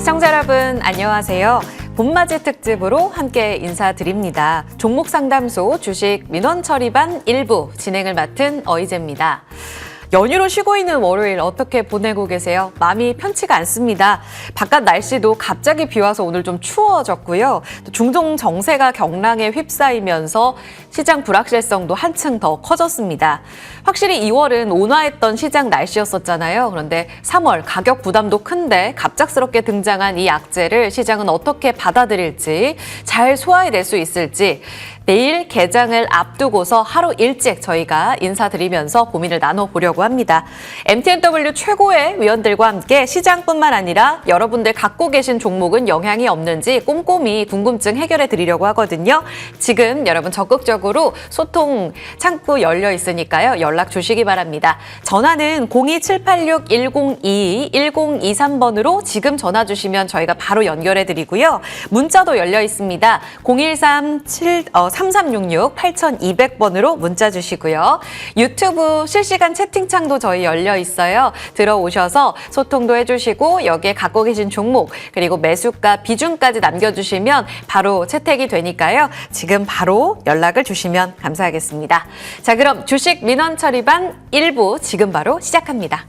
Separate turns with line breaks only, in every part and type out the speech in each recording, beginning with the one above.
시청자 여러분 안녕하세요. 봄맞이 특집으로 함께 인사드립니다. 종목상담소 주식 민원처리반 1부 진행을 맡은 어이제입니다. 연휴로 쉬고 있는 월요일 어떻게 보내고 계세요? 마음이 편치가 않습니다. 바깥 날씨도 갑자기 비 와서 오늘 좀 추워졌고요. 또 중동 정세가 경랑에 휩싸이면서 시장 불확실성도 한층 더 커졌습니다. 확실히 2월은 온화했던 시장 날씨였었잖아요. 그런데 3월 가격 부담도 큰데 갑작스럽게 등장한 이 악재를 시장은 어떻게 받아들일지, 잘 소화해낼 수 있을지 내일 개장을 앞두고서 하루 일찍 저희가 인사드리면서 고민을 나눠보려고 합니다. MTNW 최고의 위원들과 함께 시장뿐만 아니라 여러분들 갖고 계신 종목은 영향이 없는지 꼼꼼히 궁금증 해결해 드리려고 하거든요. 지금 여러분 적극적으로 소통 창구 열려 있으니까요. 연락 주시기 바랍니다. 전화는 02786-1022, 1023번으로 지금 전화 주시면 저희가 바로 연결해 드리고요. 문자도 열려 있습니다. 013-3366-8200번으로 문자 주시고요. 유튜브 실시간 채팅창도 저희 열려 있어요. 들어오셔서 소통도 해주시고 여기에 갖고 계신 종목 그리고 매수가 비중까지 남겨주시면 바로 채택이 되니까요. 지금 바로 연락을 주시면 감사하겠습니다. 자, 그럼 주식 민원 처리반 1부 지금 바로 시작합니다.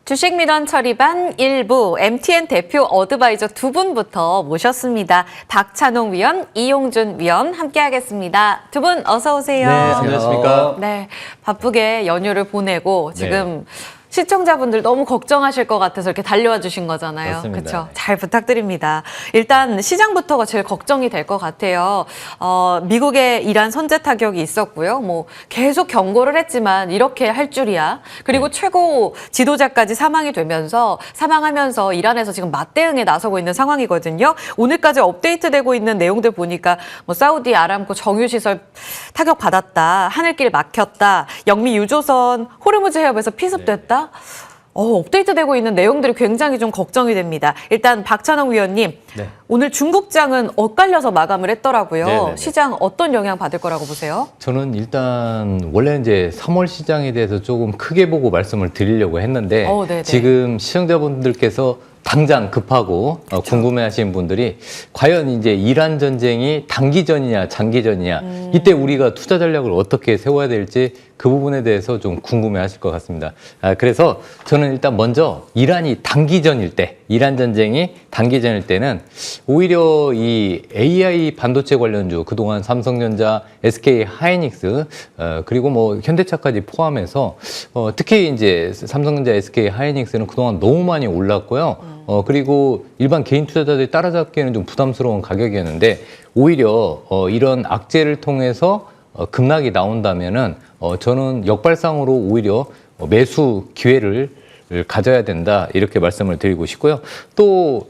주식 민원 처리반 1부 MTN 대표 어드바이저 두 분부터 모셨습니다. 박찬홍 위원, 이용준 위원 함께하겠습니다. 두 분 어서 오세요.
네, 안녕하십니까.
네, 바쁘게 연휴를 보내고 지금 시청자분들 너무 걱정하실 것 같아서 이렇게 달려와 주신 거잖아요. 그렇죠? 잘 부탁드립니다. 일단 시장부터가 제일 걱정이 될 것 같아요. 미국의 이란 선제 타격이 있었고요. 뭐 계속 경고를 했지만 이렇게 할 줄이야. 그리고 최고 지도자까지 사망하면서 이란에서 지금 맞대응에 나서고 있는 상황이거든요. 오늘까지 업데이트되고 있는 내용들 보니까 뭐 사우디 아람코 정유시설 타격 받았다. 하늘길 막혔다. 영미 유조선 호르무즈 해협에서 피습됐다. 업데이트되고 있는 내용들이 굉장히 좀 걱정이 됩니다. 일단 박찬홍 위원님, 오늘 중국장은 엇갈려서 마감을 했더라고요.
네네네.
시장 어떤 영향 받을 거라고 보세요?
저는 일단 원래 이제 3월 시장에 대해서 조금 크게 보고 말씀을 드리려고 했는데 지금 시청자분들께서 당장 급하고 궁금해하시는 분들이 과연 이제 이란 전쟁이 단기전이냐 장기전이냐 이때 우리가 투자 전략을 어떻게 세워야 될지 그 부분에 대해서 좀 궁금해하실 것 같습니다. 그래서 저는 일단 먼저 이란 전쟁이 단기전일 때는 오히려 이 AI 반도체 관련주 그동안 삼성전자, SK 하이닉스 그리고 뭐 현대차까지 포함해서 특히 이제 삼성전자, SK 하이닉스는 그동안 너무 많이 올랐고요. 그리고 일반 개인 투자자들이 따라잡기에는 좀 부담스러운 가격이었는데 오히려 이런 악재를 통해서 급락이 나온다면은 저는 역발상으로 오히려 매수 기회를 가져야 된다 이렇게 말씀을 드리고 싶고요. 또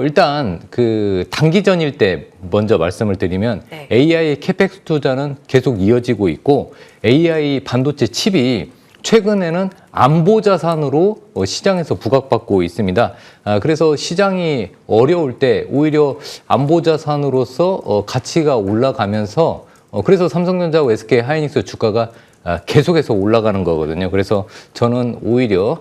일단 그 단기전일 때 먼저 말씀을 드리면 AI 캐펙스 투자는 계속 이어지고 있고 AI 반도체 칩이 최근에는 안보 자산으로 시장에서 부각받고 있습니다. 그래서 시장이 어려울 때 오히려 안보 자산으로서 가치가 올라가면서 그래서 삼성전자와 SK 하이닉스 주가가 계속해서 올라가는 거거든요. 그래서 저는 오히려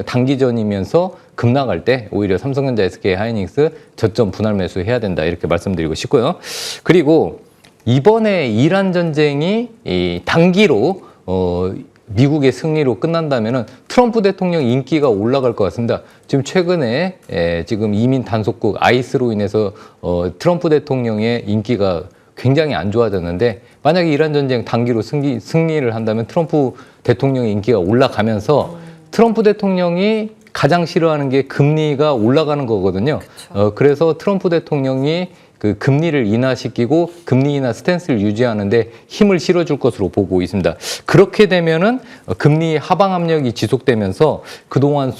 단기전이면서 급락할 때 오히려 삼성전자, SK 하이닉스 저점 분할 매수해야 된다 이렇게 말씀드리고 싶고요. 그리고 이번에 이란 전쟁이 단기로 미국의 승리로 끝난다면은 트럼프 대통령 인기가 올라갈 것 같습니다. 지금 최근에 지금 이민 단속국 아이스로 인해서 트럼프 대통령의 인기가 굉장히 안 좋아졌는데 만약에 이란 전쟁 단기로 승리를 한다면 트럼프 대통령의 인기가 올라가면서 트럼프 대통령이 가장 싫어하는 게 금리가 올라가는 거거든요. 그래서 트럼프 대통령이 그 금리를 인하시키고 금리 인하 스탠스를 유지하는데 힘을 실어줄 것으로 보고 있습니다. 그렇게 되면은 금리 하방 압력이 지속되면서 그동안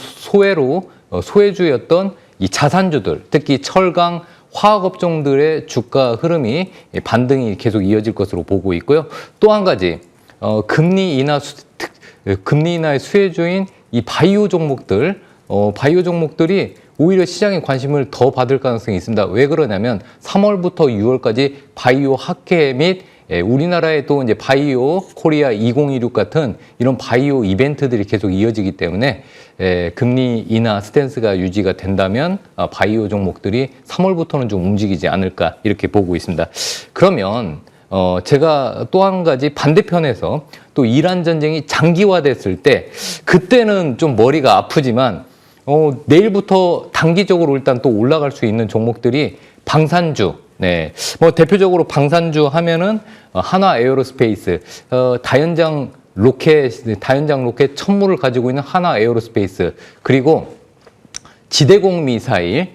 소외주였던 이 자산주들, 특히 철강, 화학업종들의 주가 흐름이 반등이 계속 이어질 것으로 보고 있고요. 또 한 가지 금리 인하의 수혜주인 이 바이오 종목들, 바이오 종목들이 오히려 시장의 관심을 더 받을 가능성이 있습니다. 왜 그러냐면 3월부터 6월까지 바이오 학회 및 우리나라의 또 이제 바이오 코리아 2026 같은 이런 바이오 이벤트들이 계속 이어지기 때문에 금리 인하 스탠스가 유지가 된다면 바이오 종목들이 3월부터는 좀 움직이지 않을까 이렇게 보고 있습니다. 그러면 제가 또 한 가지 반대편에서 또 이란 전쟁이 장기화됐을 때 그때는 좀 머리가 아프지만 내일부터 단기적으로 일단 또 올라갈 수 있는 종목들이 방산주, 네, 뭐 대표적으로 방산주 하면은 한화 에어로스페이스, 다연장 로켓 천무를 가지고 있는 한화 에어로스페이스, 그리고 지대공 미사일인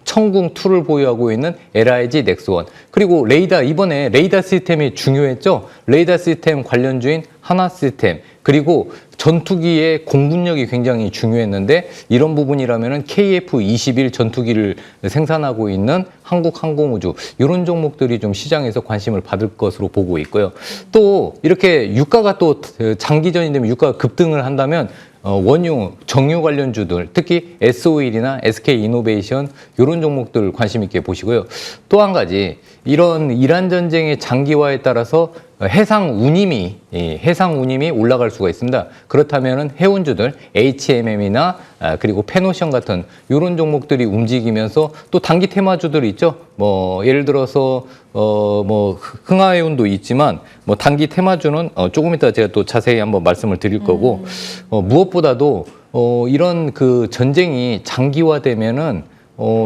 천궁2를 보유하고 있는 LIG 넥스원, 그리고 레이더, 이번에 레이더 시스템이 중요했죠. 레이더 시스템 관련주인 하나시스템, 그리고 전투기의 공분력이 굉장히 중요했는데 이런 부분이라면은 KF-21 전투기를 생산하고 있는 한국항공우주, 이런 종목들이 좀 시장에서 관심을 받을 것으로 보고 있고요. 또 이렇게 유가가 또 장기전이 되면 유가가 급등을 한다면 원유, 정유 관련주들, 특히 S-오일이나 SK이노베이션 이런 종목들 관심 있게 보시고요. 또 한 가지, 이런 이란 전쟁의 장기화에 따라서 해상 운임이 올라갈 수가 있습니다. 그렇다면은 해운주들 HMM이나 그리고 페노션 같은 이런 종목들이 움직이면서 또 단기 테마주들이 있죠. 뭐 예를 들어서 뭐 흥하해운도 있지만 뭐 단기 테마주는 조금 이따 제가 또 자세히 한번 말씀을 드릴 거고, 무엇보다도 이런 그 전쟁이 장기화되면은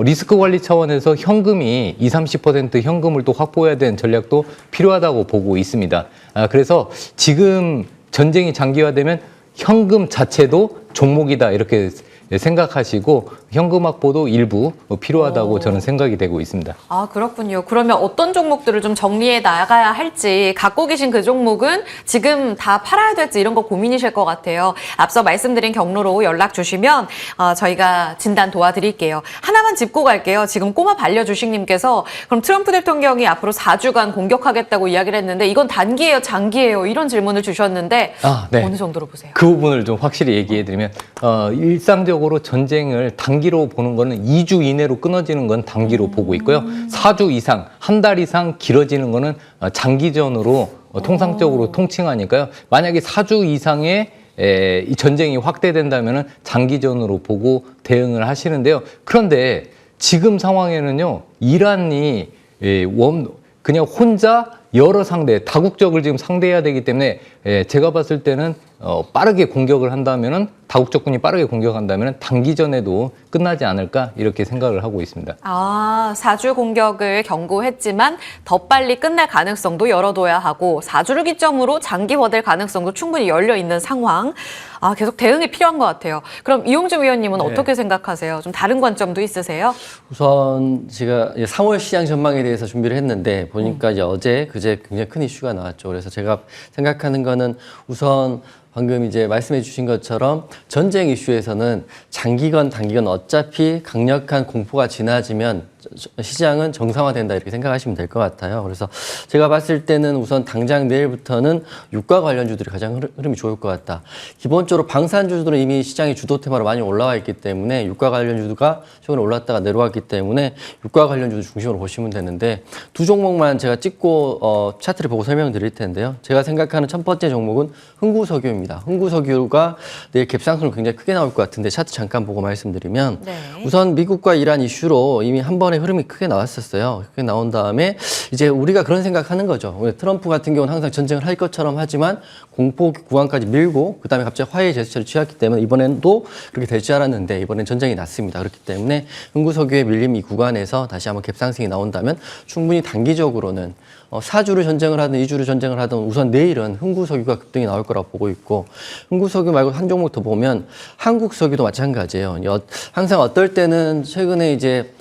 리스크 관리 차원에서 현금이 20-30% 현금을 또 확보해야 되는 전략도 필요하다고 보고 있습니다. 그래서 지금 전쟁이 장기화되면 현금 자체도 종목이다 이렇게 생각하시고 현금 확보도 일부 필요하다고 저는 생각이 되고 있습니다.
아, 그렇군요. 그러면 어떤 종목들을 좀 정리해 나가야 할지, 갖고 계신 그 종목은 지금 다 팔아야 될지 이런 거 고민이실 것 같아요. 앞서 말씀드린 경로로 연락 주시면 저희가 진단 도와드릴게요. 하나만 짚고 갈게요. 지금 꼬마 반려주식님께서 그럼 트럼프 대통령이 앞으로 4주간 공격하겠다고 이야기를 했는데 이건 단기예요, 장기예요? 이런 질문을 주셨는데 네. 어느 정도로 보세요?
그 부분을 좀 확실히 얘기해드리면 일상적으로 전쟁을 단기로 보는 거는 2주 이내로 끊어지는 건 단기로 보고 있고요. 4주 이상, 한 달 이상 길어지는 거는 장기전으로 통상적으로 통칭하니까요. 만약에 4주 이상의 이 전쟁이 확대된다면 장기전으로 보고 대응을 하시는데요. 그런데 지금 상황에는요, 이란이 그냥 혼자 여러 상대, 다국적을 지금 상대해야 되기 때문에 제가 봤을 때는 빠르게 공격을 한다면은, 다국적군이 빠르게 공격한다면 단기전에도 끝나지 않을까 이렇게 생각을 하고 있습니다.
4주 공격을 경고했지만 더 빨리 끝날 가능성도 열어둬야 하고 4주를 기점으로 장기화될 가능성도 충분히 열려 있는 상황. 계속 대응이 필요한 것 같아요. 그럼 이용주 위원님은 어떻게 생각하세요? 좀 다른 관점도 있으세요?
우선 제가 3월 시장 전망에 대해서 준비를 했는데 보니까 이제 어제 그제 굉장히 큰 이슈가 나왔죠. 그래서 제가 생각하는 거는 우선 방금 이제 말씀해 주신 것처럼 전쟁 이슈에서는 장기건 단기건 어차피 강력한 공포가 지나지면 시장은 정상화된다 이렇게 생각하시면 될 것 같아요. 그래서 제가 봤을 때는 우선 당장 내일부터는 유가 관련주들이 가장 흐름이 좋을 것 같다. 기본적으로 방산주들은 이미 시장이 주도 테마로 많이 올라와 있기 때문에 유가 관련주가 최근에 올랐다가 내려왔기 때문에 유가 관련주들 중심으로 보시면 되는데 두 종목만 제가 찍고 차트를 보고 설명드릴 텐데요. 제가 생각하는 첫 번째 종목은 흥구석유입니다. 흥구석유가 내일 갭상승을 굉장히 크게 나올 것 같은데 차트 잠깐 보고 말씀드리면 우선 미국과 이란 이슈로 이미 한 번에 흐름이 크게 나왔었어요. 크게 나온 다음에 이제 우리가 그런 생각하는 거죠. 트럼프 같은 경우는 항상 전쟁을 할 것처럼 하지만 공포 구간까지 밀고 그다음에 갑자기 화해 제스처를 취했기 때문에 이번에도 그렇게 될 줄 알았는데 이번엔 전쟁이 났습니다. 그렇기 때문에 흥구석유의 밀림 이 구간에서 다시 한번 갭상승이 나온다면 충분히 단기적으로는 4주를 전쟁을 하든 2주를 전쟁을 하든 우선 내일은 흥구석유가 급등이 나올 거라고 보고 있고, 흥구석유 말고 한 종목 더 보면 한국석유도 마찬가지예요. 항상 어떨 때는 최근에 이제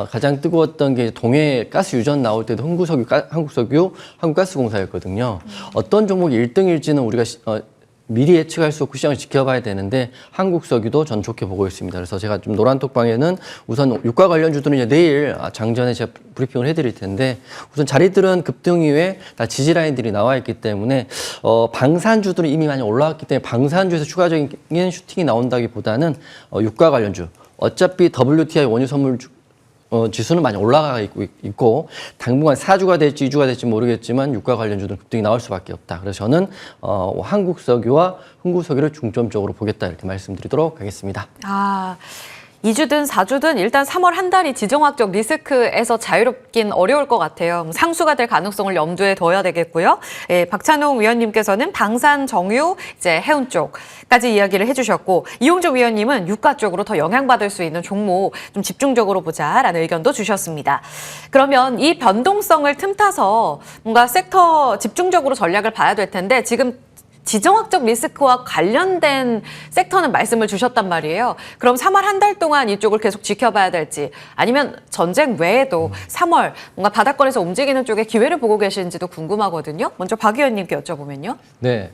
가장 뜨거웠던 게 동해 가스 유전 나올 때도 흥구석유, 한국석유, 한국가스공사였거든요. 어떤 종목이 1등일지는 우리가 미리 예측할 수 없고 시장을 지켜봐야 되는데 한국석유도 전 좋게 보고 있습니다. 그래서 제가 좀 노란톡방에는 우선 유가 관련주들은 이제 내일 장전에 제가 브리핑을 해드릴 텐데 우선 자리들은 급등 이후에 다 지지라인들이 나와 있기 때문에 방산주들은 이미 많이 올라왔기 때문에 방산주에서 추가적인 슈팅이 나온다기보다는 유가 관련주 어차피 WTI 원유 선물 지수는 많이 올라가 있고 당분간 4주가 될지 2주가 될지 모르겠지만 유가 관련주들은 급등이 나올 수밖에 없다. 그래서 저는 한국석유와 흥구석유를 중점적으로 보겠다 이렇게 말씀드리도록 하겠습니다.
2주든 4주든 일단 3월 한 달이 지정학적 리스크에서 자유롭긴 어려울 것 같아요. 상수가 될 가능성을 염두에 둬야 되겠고요. 예, 박찬웅 위원님께서는 방산, 정유, 이제 해운 쪽까지 이야기를 해주셨고 이용조 위원님은 유가 쪽으로 더 영향받을 수 있는 종목 좀 집중적으로 보자라는 의견도 주셨습니다. 그러면 이 변동성을 틈타서 뭔가 섹터 집중적으로 전략을 봐야 될 텐데 지금 지정학적 리스크와 관련된 섹터는 말씀을 주셨단 말이에요. 그럼 3월 한 달 동안 이쪽을 계속 지켜봐야 될지 아니면 전쟁 외에도 3월 뭔가 바닥권에서 움직이는 쪽에 기회를 보고 계시는지도 궁금하거든요. 먼저 박 의원님께 여쭤보면요.
네,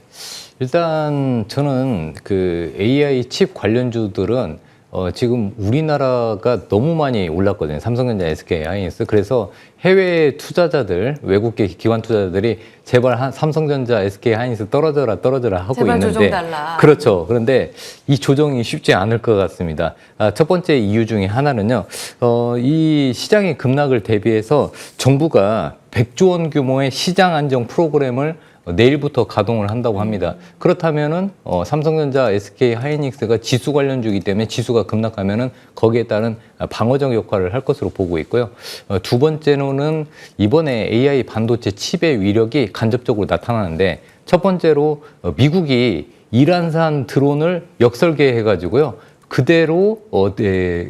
일단 저는 그 AI 칩 관련주들은 지금 우리나라가 너무 많이 올랐거든요. 삼성전자, SK 하이닉스. 그래서 해외 투자자들, 외국계 기관 투자자들이 제발 삼성전자, SK 하이닉스 떨어져라 하고
제발
있는데
조정 달라.
그렇죠. 그런데 이 조정이 쉽지 않을 것 같습니다. 첫 번째 이유 중에 하나는요. 이 시장의 급락을 대비해서 정부가 100조 원 규모의 시장 안정 프로그램을 내일부터 가동을 한다고 합니다. 그렇다면은 삼성전자, SK 하이닉스가 지수 관련주이기 때문에 지수가 급락하면은 거기에 따른 방어적 역할을 할 것으로 보고 있고요. 두 번째로는 이번에 AI 반도체 칩의 위력이 간접적으로 나타나는데 첫 번째로 미국이 이란산 드론을 역설계해가지고요. 그대로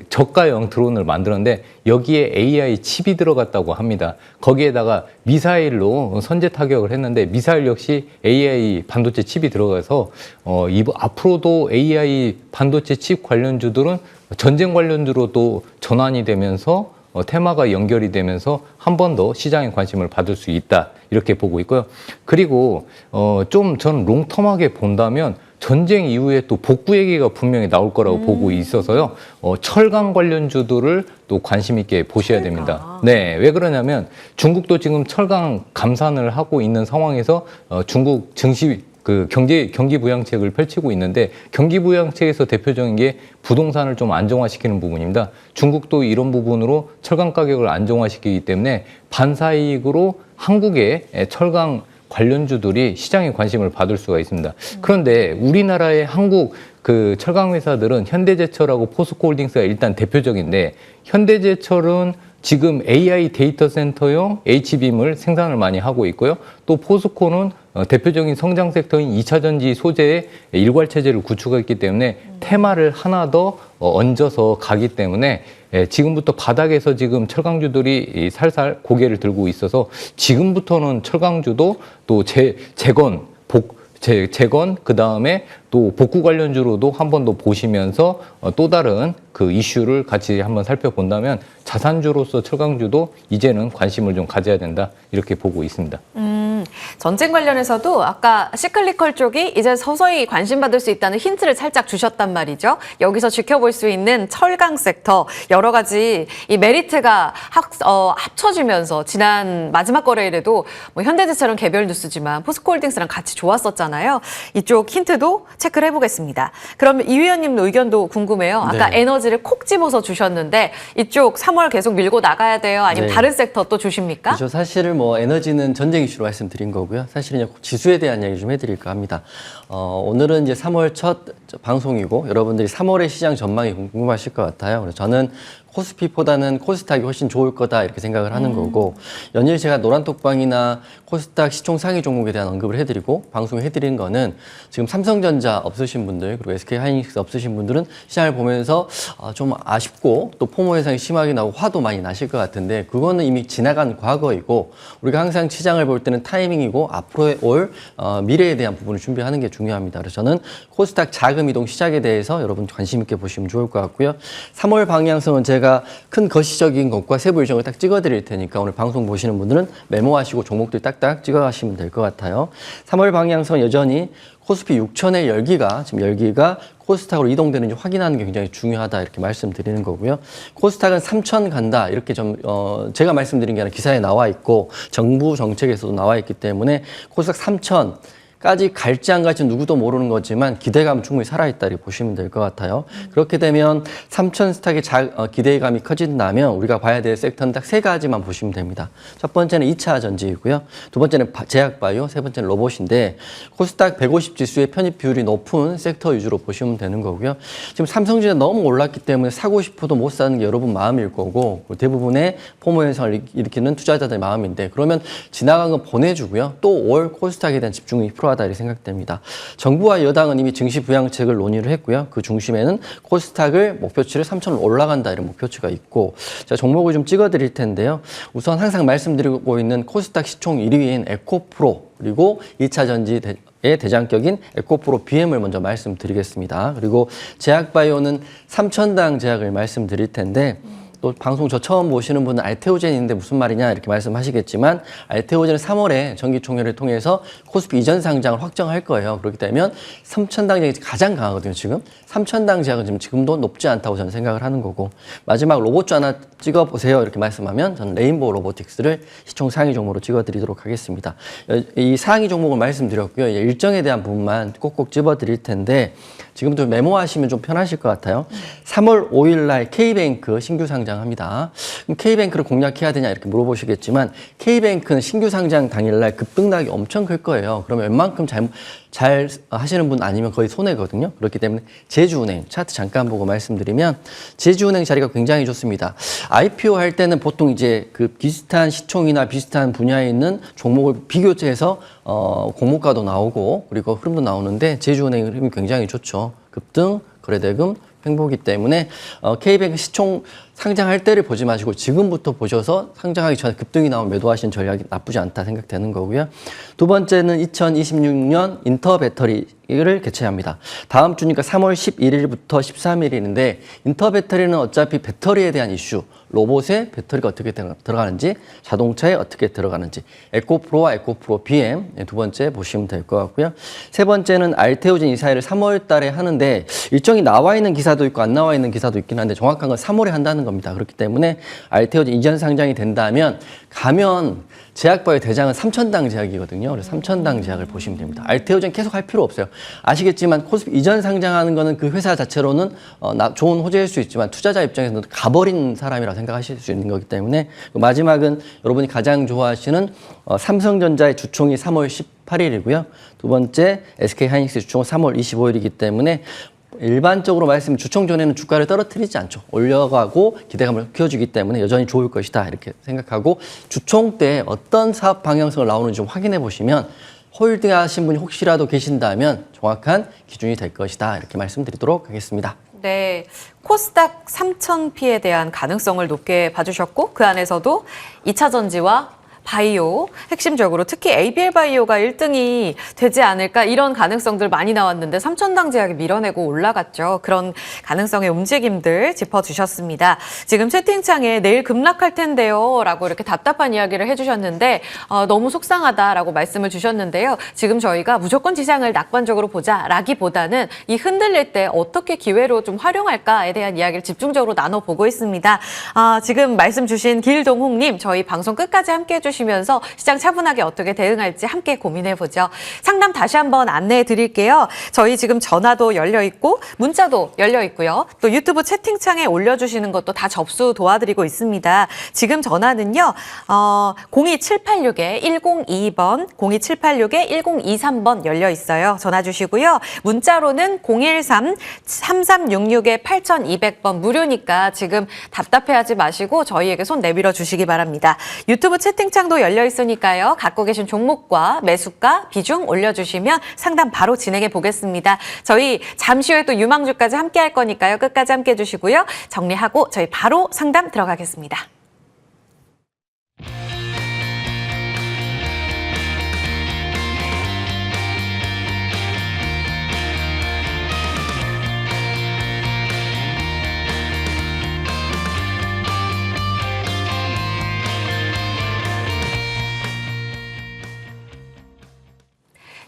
저가형 드론을 만들었는데 여기에 AI 칩이 들어갔다고 합니다. 거기에다가 미사일로 선제 타격을 했는데 미사일 역시 AI 반도체 칩이 들어가서 앞으로도 AI 반도체 칩 관련주들은 전쟁 관련주로도 전환이 되면서 테마가 연결이 되면서 한 번 더 시장의 관심을 받을 수 있다 이렇게 보고 있고요. 그리고 좀 저는 롱텀하게 본다면 전쟁 이후에 또 복구 얘기가 분명히 나올 거라고 보고 있어서요. 철강 관련주들을 또 관심 있게 보셔야 됩니다. 네, 왜 그러냐면 중국도 지금 철강 감산을 하고 있는 상황에서 중국 증시 경기 부양책을 펼치고 있는데 경기 부양책에서 대표적인 게 부동산을 좀 안정화시키는 부분입니다. 중국도 이런 부분으로 철강 가격을 안정화시키기 때문에 반사이익으로 한국의 철강 관련주들이 시장의 관심을 받을 수가 있습니다. 그런데 우리나라의 한국 철강 회사들은 현대제철하고 포스코홀딩스가 일단 대표적인데 현대제철은 지금 AI 데이터 센터용 H빔을 생산을 많이 하고 있고요. 또 포스코는 대표적인 성장 섹터인 2차 전지 소재의 일괄체제를 구축했기 때문에 테마를 하나 더 얹어서 가기 때문에 지금부터 바닥에서 지금 철강주들이 살살 고개를 들고 있어서 지금부터는 철강주도 또 재건, 그 다음에 또 복구 관련주로도 한 번 더 보시면서 또 다른 그 이슈를 같이 한번 살펴본다면 자산주로서 철강주도 이제는 관심을 좀 가져야 된다 이렇게 보고 있습니다.
전쟁 관련해서도 아까 시클리컬 쪽이 이제 서서히 관심 받을 수 있다는 힌트를 살짝 주셨단 말이죠. 여기서 지켜볼 수 있는 철강 섹터 여러 가지 이 메리트가 합쳐지면서 지난 마지막 거래일에도 뭐 현대제철은 개별 뉴스지만 포스코홀딩스랑 같이 좋았었잖아요. 이쪽 힌트도 체크를 해보겠습니다. 그럼 이 위원님 의견도 궁금해요. 아까
네.
에너지를 콕 집어서 주셨는데 이쪽 3월 계속 밀고 나가야 돼요? 아니면
네.
다른 섹터 또 주십니까?
그렇죠. 사실은 에너지는 전쟁 이슈로 말씀드린 거고요. 사실은 지수에 대한 이야기 좀 해드릴까 합니다. 오늘은 이제 3월 첫 방송이고 여러분들이 3월의 시장 전망이 궁금하실 것 같아요. 그래서 저는 코스피보다는 코스닥이 훨씬 좋을 거다 이렇게 생각을 하는 거고 연일 제가 노란톡방이나 코스닥 시총 상위 종목에 대한 언급을 해드리고 방송을 해드린 거는 지금 삼성전자 없으신 분들 그리고 SK하이닉스 없으신 분들은 시장을 보면서 좀 아쉽고 또 포모 현상이 심하게 나고 화도 많이 나실 것 같은데 그거는 이미 지나간 과거이고 우리가 항상 시장을 볼 때는 타이밍이고 앞으로 올 미래에 대한 부분을 준비하는 게 중요합니다. 그래서 저는 코스닥 자금 이동 시작에 대해서 여러분 관심 있게 보시면 좋을 것 같고요. 3월 방향성은 제가 제가 큰 거시적인 것과 세부 일정을 딱 찍어드릴 테니까 오늘 방송 보시는 분들은 메모하시고 종목들 딱딱 찍어가시면 될 것 같아요. 3월 방향성은 여전히 코스피 6천의 열기가 지금 열기가 코스닥으로 이동되는지 확인하는 게 굉장히 중요하다 이렇게 말씀드리는 거고요. 코스닥은 3천 간다 이렇게 좀 제가 말씀드린 게 아니라 기사에 나와 있고 정부 정책에서도 나와 있기 때문에 코스닥 3천까지 갈지 안 갈지 누구도 모르는 거지만 기대감은 충분히 살아있다 이렇게 보시면 될 것 같아요. 그렇게 되면 3천 스탁의 기대감이 커진다면 우리가 봐야 될 섹터는 딱 세 가지만 보시면 됩니다. 첫 번째는 2차 전지이고요. 두 번째는 제약바이오, 세 번째는 로봇인데 코스닥 150 지수의 편입 비율이 높은 섹터 위주로 보시면 되는 거고요. 지금 삼성전자 너무 올랐기 때문에 사고 싶어도 못 사는 게 여러분 마음일 거고 대부분의 포모 현상을 일으키는 투자자들의 마음인데 그러면 지나간 건 보내주고요. 또 5월 코스닥에 대한 집중이 필요하다 이렇게 생각됩니다. 정부와 여당은 이미 증시 부양책을 논의를 했고요. 그 중심에는 코스닥을 목표치를 3천으로 올라간다 이런 목표치가 있고 제가 종목을 좀 찍어드릴 텐데요. 우선 항상 말씀드리고 있는 코스닥 시총 1위인 에코프로 그리고 2차 전지의 대장격인 에코프로 BM을 먼저 말씀드리겠습니다. 그리고 제약바이오는 3천당 제약을 말씀드릴 텐데 또 방송 저 처음 보시는 분은 알테오젠인데 무슨 말이냐 이렇게 말씀하시겠지만 알테오젠은 3월에 정기총회를 통해서 코스피 이전 상장을 확정할 거예요. 그렇기 때문에 3천당 제약이 가장 강하거든요. 지금 3천당 제약은 지금도 높지 않다고 저는 생각을 하는 거고 마지막 로봇주 하나 찍어보세요 이렇게 말씀하면 저는 레인보우 로보틱스를 시총 상위 종목으로 찍어드리도록 하겠습니다. 이 상위 종목을 말씀드렸고요. 일정에 대한 부분만 꼭꼭 집어드릴 텐데 지금부터 메모하시면 좀 편하실 것 같아요. 3월 5일 날 K뱅크 신규 상장합니다. 그럼 K뱅크를 공략해야 되냐 이렇게 물어보시겠지만 K뱅크는 신규 상장 당일날 급등락이 엄청 클 거예요. 그러면 웬만큼 잘 하시는 분 아니면 거의 손해거든요. 그렇기 때문에 제주은행 차트 잠깐 보고 말씀드리면 제주은행 자리가 굉장히 좋습니다. IPO 할 때는 보통 이제 그 비슷한 시총이나 비슷한 분야에 있는 종목을 비교해서 공모가도 나오고 그리고 흐름도 나오는데 제주은행 흐름이 굉장히 좋죠. 급등, 거래대금, 횡보기 때문에 K뱅크 시총 상장할 때를 보지 마시고 지금부터 보셔서 상장하기 전에 급등이 나오면 매도하시는 전략이 나쁘지 않다 생각되는 거고요. 두 번째는 2026년 인터배터리를 개최합니다. 다음 주니까 3월 11일부터 13일인데 인터배터리는 어차피 배터리에 대한 이슈, 로봇에 배터리가 어떻게 들어가는지, 자동차에 어떻게 들어가는지, 에코프로와 에코프로 BM 두 번째 보시면 될 것 같고요. 세 번째는 알테오젠 이사회를 3월 달에 하는데 일정이 나와 있는 기사도 있고 안 나와 있는 기사도 있긴 한데 정확한 건 3월에 한다는 겁니다. 그렇기 때문에 알테오젠 이전 상장이 된다면 가면 제약바이오 대장은 3천당 제약이거든요. 그래서 3천당 제약을 보시면 됩니다. 알테오젠 계속 할 필요 없어요. 아시겠지만 코스피 이전 상장하는 거는 그 회사 자체로는 좋은 호재일 수 있지만 투자자 입장에서는 가버린 사람이라고 생각하실 수 있는 거기 때문에 마지막은 여러분이 가장 좋아하시는 삼성전자의 주총이 3월 18일이고요. 두 번째 SK하이닉스 주총은 3월 25일이기 때문에 일반적으로 말씀 주총 전에는 주가를 떨어뜨리지 않죠. 올려가고 기대감을 키워주기 때문에 여전히 좋을 것이다 이렇게 생각하고 주총 때 어떤 사업 방향성을 나오는지 좀 확인해 보시면 홀딩 하신 분이 혹시라도 계신다면 정확한 기준이 될 것이다 이렇게 말씀드리도록 하겠습니다.
네, 코스닥 3,000P에 대한 가능성을 높게 봐주셨고 그 안에서도 2차 전지와 바이오, 핵심적으로 특히 ABL 바이오가 1등이 되지 않을까 이런 가능성들 많이 나왔는데 3천당 제약이 밀어내고 올라갔죠. 그런 가능성의 움직임들 짚어주셨습니다. 지금 채팅창에 내일 급락할 텐데요 라고 이렇게 답답한 이야기를 해주셨는데 너무 속상하다라고 말씀을 주셨는데요. 지금 저희가 무조건 시장을 낙관적으로 보자 라기보다는 이 흔들릴 때 어떻게 기회로 좀 활용할까에 대한 이야기를 집중적으로 나눠보고 있습니다. 지금 말씀 주신 길동욱님 저희 방송 끝까지 함께 해주시면 면서 시장 차분하게 어떻게 대응할지 함께 고민해보죠. 상담 다시 한번 안내해 드릴게요. 저희 지금 전화도 열려 있고 문자도 열려 있고요. 또 유튜브 채팅창에 올려주시는 것도 다 접수 도와드리고 있습니다. 지금 전화는요. 02786-1022번, 02786-1023번 열려 있어요. 전화 주시고요. 문자로는 013-3366-8200번 무료니까 지금 답답해하지 마시고 저희에게 손 내밀어 주시기 바랍니다. 유튜브 채팅창 도 열려 있으니까요. 갖고 계신 종목과 매수가, 비중 올려주시면 상담 바로 진행해 보겠습니다. 저희 잠시 후에 또 유망주까지 함께 할 거니까요. 끝까지 함께 해주시고요. 정리하고 저희 바로 상담 들어가겠습니다.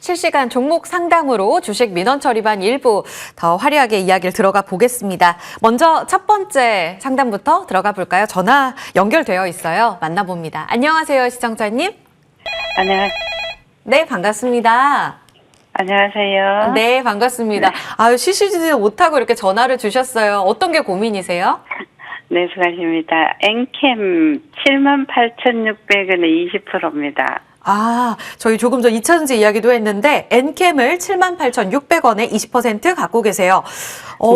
실시간 종목 상담으로 주식 민원 처리반 일부 더 화려하게 이야기를 들어가 보겠습니다. 먼저 첫 번째 상담부터 들어가 볼까요? 전화 연결되어 있어요. 만나봅니다. 안녕하세요, 시청자님.
안녕하세요.
네, 반갑습니다.
안녕하세요.
네, 반갑습니다. 아유, 쉬시지도 못하고 이렇게 전화를 주셨어요. 어떤 게 고민이세요?
네, 수고하십니다. 엔캠 78,600원에 20%입니다.
아, 저희 조금 전 2차전지 이야기도 했는데 엔캠을 78,600원에 20% 갖고 계세요.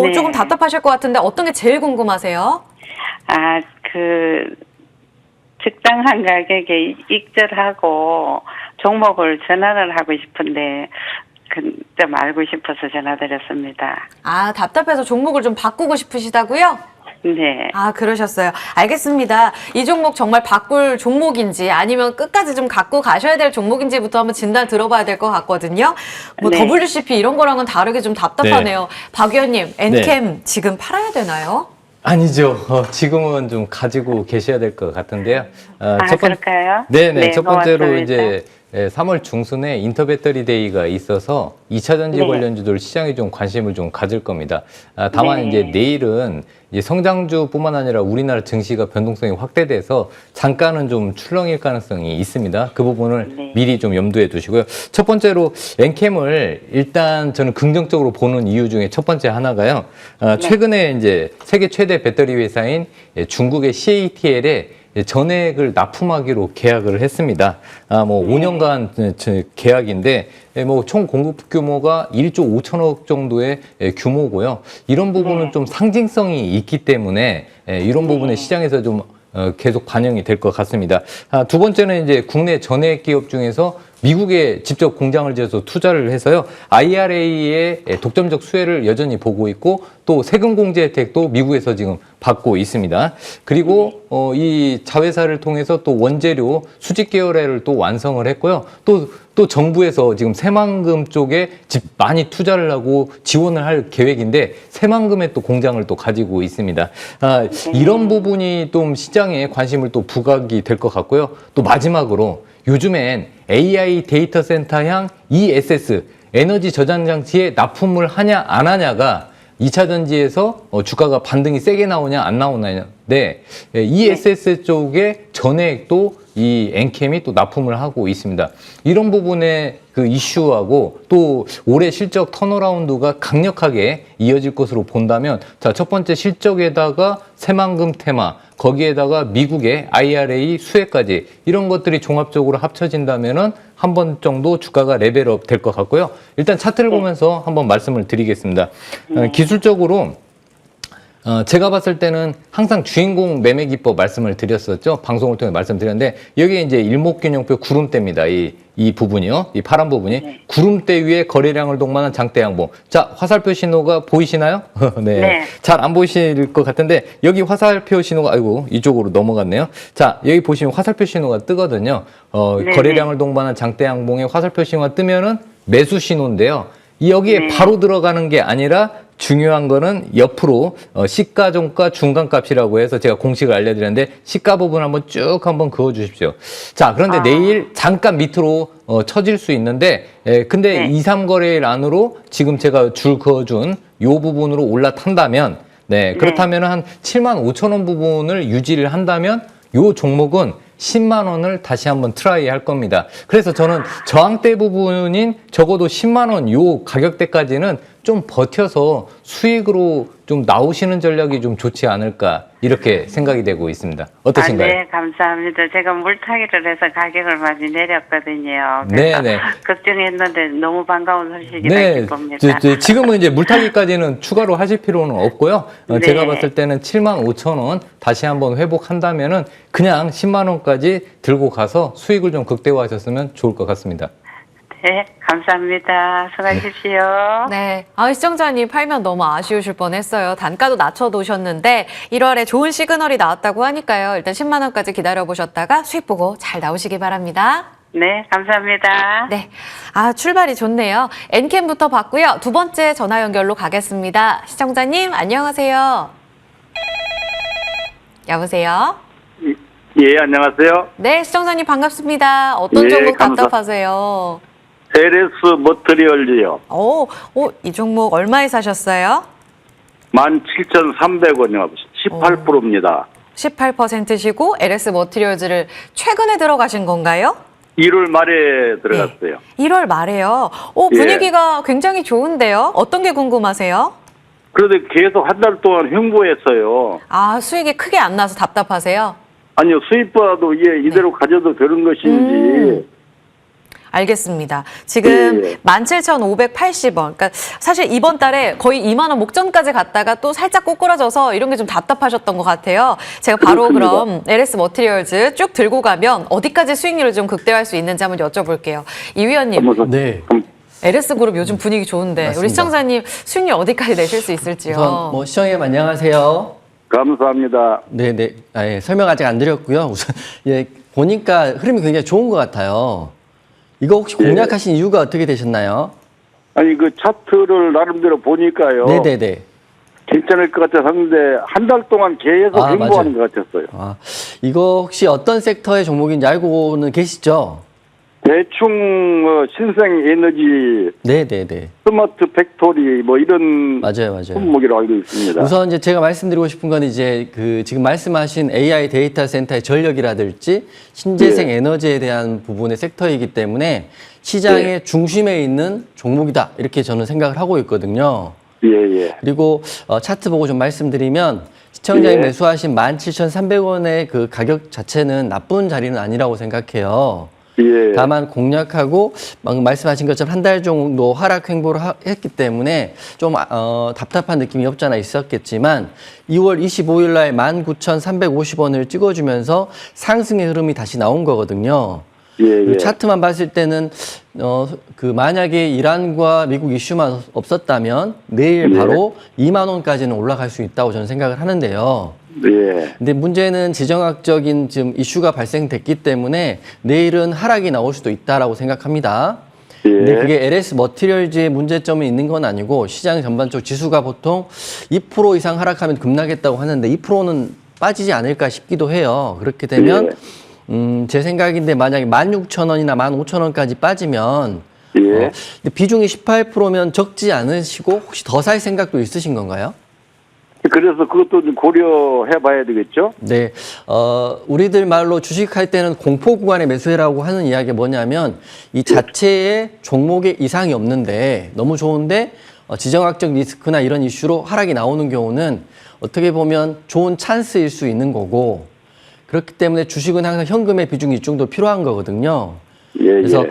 네.
조금 답답하실 것 같은데 어떤 게 제일 궁금하세요?
아, 적당한 가격에 익절하고 종목을 전환을 하고 싶은데 좀 알고 싶어서 전화드렸습니다.
아, 답답해서 종목을 좀 바꾸고 싶으시다고요?
네.
아, 그러셨어요. 알겠습니다. 이 종목 정말 바꿀 종목인지 아니면 끝까지 좀 갖고 가셔야 될 종목인지부터 한번 진단 들어봐야 될 것 같거든요. 뭐
네.
WCP 이런 거랑은 다르게 좀 답답하네요.
네.
박 의원님, 엔캠 지금 팔아야 되나요?
아니죠. 지금은 좀 가지고 계셔야 될 것 같은데요.
그럴까요?
네네.
네,
첫 번째로
고맙습니다.
이제 3월 중순에 인터배터리 데이가 있어서 2차전지
네.
관련주들 시장에 좀 관심을 좀 가질 겁니다. 다만
네.
이제 내일은 이제 성장주뿐만 아니라 우리나라 증시가 변동성이 확대돼서 잠깐은 좀 출렁일 가능성이 있습니다. 그 부분을
네.
미리 좀 염두에 두시고요. 첫 번째로 엔캠을 일단 저는 긍정적으로 보는 이유 중에 첫 번째 하나가요. 최근에 이제 세계 최대 배터리 회사인 중국의 CATL에 전액을 납품하기로 계약을 했습니다. 뭐 5년간 계약인데 뭐 총 공급 규모가 1조 5천억 정도의 규모고요. 이런 부분은 좀 상징성이 있기 때문에 이런 부분에 시장에서 좀 계속 반영이 될 것 같습니다. 두 번째는 이제 국내 전액 기업 중에서 미국에 직접 공장을 지어서 투자를 해서요. IRA의 독점적 수혜를 여전히 보고 있고 또 세금 공제 혜택도 미국에서 지금 받고 있습니다. 그리고 이 자회사를 통해서 또 원재료 수직 계열화를 또 완성을 했고요. 또 정부에서 지금 새만금 쪽에 많이 투자를 하고 지원을 할 계획인데 새만금에 또 공장을 또 가지고 있습니다. 이런 부분이 좀 시장에 관심을 또 부각이 될 것 같고요. 또 마지막으로 요즘엔 AI 데이터 센터향 ESS 에너지 저장 장치에 납품을 하냐 안 하냐가 2차 전지에서 주가가 반등이 세게 나오냐 안 나오냐인데 ESS 쪽에 전액도 이 엔캠이 또 납품을 하고 있습니다. 이런 부분에 그 이슈하고 또 올해 실적 턴어라운드가 강력하게 이어질 것으로 본다면 자, 첫 번째 실적에다가 새만금 테마 거기에다가 미국의 IRA 수혜까지 이런 것들이 종합적으로 합쳐진다면은 한 번 정도 주가가 레벨업 될 것 같고요. 일단 차트를 보면서 한번 말씀을 드리겠습니다. 기술적으로 제가 봤을 때는 항상 주인공 매매 기법 말씀을 드렸었죠. 방송을 통해 말씀드렸는데 여기에 이제 일목균형표 구름대입니다. 이 부분이요. 이 파란 부분이 구름대 위에 거래량을 동반한 장대 양봉. 자, 화살표 신호가 보이시나요? 네.
네.
잘 안 보이실 것 같은데 여기 화살표 신호가 아이고 이쪽으로 넘어갔네요. 자, 여기 보시면 화살표 신호가 뜨거든요. 거래량을 동반한 장대 양봉에 화살표 신호가 뜨면은 매수 신호인데요. 여기에 바로 들어가는 게 아니라 중요한 거는 옆으로 시가, 종가, 중간값이라고 해서 제가 공식을 알려드렸는데 시가 부분 한번 쭉 한번 그어 주십시오. 자, 그런데 내일 잠깐 밑으로 처질 수 있는데 근데 2, 3거래일 안으로 지금 제가 줄 그어준 요 부분으로 올라탄다면 그렇다면 한 7만 5천 원 부분을 유지를 한다면 요 종목은 10만 원을 다시 한번 트라이 할 겁니다. 그래서 저는 저항대 부분인 적어도 10만 원 요 가격대까지는 좀 버텨서 수익으로 좀 나오시는 전략이 좀 좋지 않을까 이렇게 생각이 되고 있습니다. 어떠신가요?
네, 감사합니다. 제가 물타기를 해서 가격을 많이 내렸거든요. 그래서
네네.
걱정했는데 너무 반가운 소식이라
네,
기쁩니다.
지금은 이제 물타기까지는 추가로 하실 필요는 없고요.
네.
제가 봤을 때는 7만 5천 원 다시 한번 회복한다면은 그냥 10만 원까지 들고 가서 수익을 좀 극대화하셨으면 좋을 것 같습니다.
네, 감사합니다. 수고하십시오.
네. 시청자님 팔면 너무 아쉬우실 뻔했어요. 단가도 낮춰놓으셨는데 1월에 좋은 시그널이 나왔다고 하니까요. 일단 10만 원까지 기다려보셨다가 수익 보고 잘 나오시기 바랍니다.
네, 감사합니다.
네. 출발이 좋네요. 엔캠부터 봤고요. 두 번째 전화 연결로 가겠습니다. 시청자님, 안녕하세요. 여보세요?
예, 안녕하세요.
네, 시청자님 반갑습니다. 어떤
예,
종목 답답하세요?
LS 머트리얼즈요.
이 종목 얼마에 사셨어요?
17,300원이요. 18%입니다.
18%시고 LS 머티리얼즈를 최근에 들어가신 건가요?
1월 말에 들어갔어요.
1월 말에요. 분위기가 굉장히 좋은데요. 어떤 게 궁금하세요?
그런데 계속 한 달 동안 횡보했어요.
수익이 크게 안 나서 답답하세요?
아니요, 수입보다도 이대로 가져도 되는 것인지.
알겠습니다. 지금
예.
17,580원. 그러니까 사실 이번 달에 거의 2만 원 목전까지 갔다가 또 살짝 꼬꾸라져서 이런 게 좀 답답하셨던 것 같아요. 제가 바로
그렇습니다.
그럼 LS 머티리얼즈 쭉 들고 가면 어디까지 수익률을 좀 극대화할 수 있는지 한번 여쭤볼게요. 이 위원님,
네.
LS 그룹 요즘 분위기 좋은데
맞습니다.
우리 시청자님 수익률 어디까지 내실 수 있을지요?
우선 시청자님 안녕하세요.
감사합니다.
네네. 설명 아직 안 드렸고요. 우선 보니까 흐름이 굉장히 좋은 것 같아요. 이거 혹시 공략하신 이유가 어떻게 되셨나요?
아니, 그 차트를 나름대로 보니까요.
네네네.
괜찮을 것 같아서 샀는데, 한 달 동안 계속 횡보하는 것 같았어요.
이거 혹시 어떤 sek터의 종목인지 알고는 계시죠?
대충 신생에너지,
네네네.
스마트 팩토리 뭐 이런
맞아요.
품목이라고 알고 있습니다.
우선 이제 제가 말씀드리고 싶은 건 이제 그 지금 말씀하신 AI 데이터 센터의 전력이라든지 신재생 에너지에 대한 부분의 섹터이기 때문에 시장의 중심에 있는 종목이다. 이렇게 저는 생각을 하고 있거든요.
예.
그리고 차트 보고 좀 말씀드리면 시청자님 매수하신 17,300원의 그 가격 자체는 나쁜 자리는 아니라고 생각해요. 다만 공략하고 방금 말씀하신 것처럼 한 달 정도 하락 횡보를 했기 때문에 좀 답답한 느낌이 없지 않아 있었겠지만 2월 25일 날 19,350원을 찍어주면서 상승의 흐름이 다시 나온 거거든요. 차트만 봤을 때는 그 만약에 이란과 미국 이슈만 없었다면 내일 바로 2만 원까지는 올라갈 수 있다고 저는 생각을 하는데요. 근데 문제는 지정학적인 지금 이슈가 발생됐기 때문에 내일은 하락이 나올 수도 있다라고 생각합니다. 근데 그게 LS 머티리얼즈의 문제점이 있는 건 아니고 시장 전반적 지수가 보통 2% 이상 하락하면 급락했다고 하는데 2%는 빠지지 않을까 싶기도 해요. 그렇게 되면 제 생각인데 만약에 16,000원이나 15,000원까지 빠지면 근데 비중이 18%면 적지 않으시고 혹시 더 살 생각도 있으신 건가요?
그래서 그것도 좀 고려해 봐야 되겠죠?
네. 우리들 말로 주식할 때는 공포 구간에 매수해라고 하는 이야기가 뭐냐면 이 자체의 종목에 이상이 없는데 너무 좋은데 지정학적 리스크나 이런 이슈로 하락이 나오는 경우는 어떻게 보면 좋은 찬스일 수 있는 거고 그렇기 때문에 주식은 항상 현금의 비중이 이 정도 필요한 거거든요. 그래서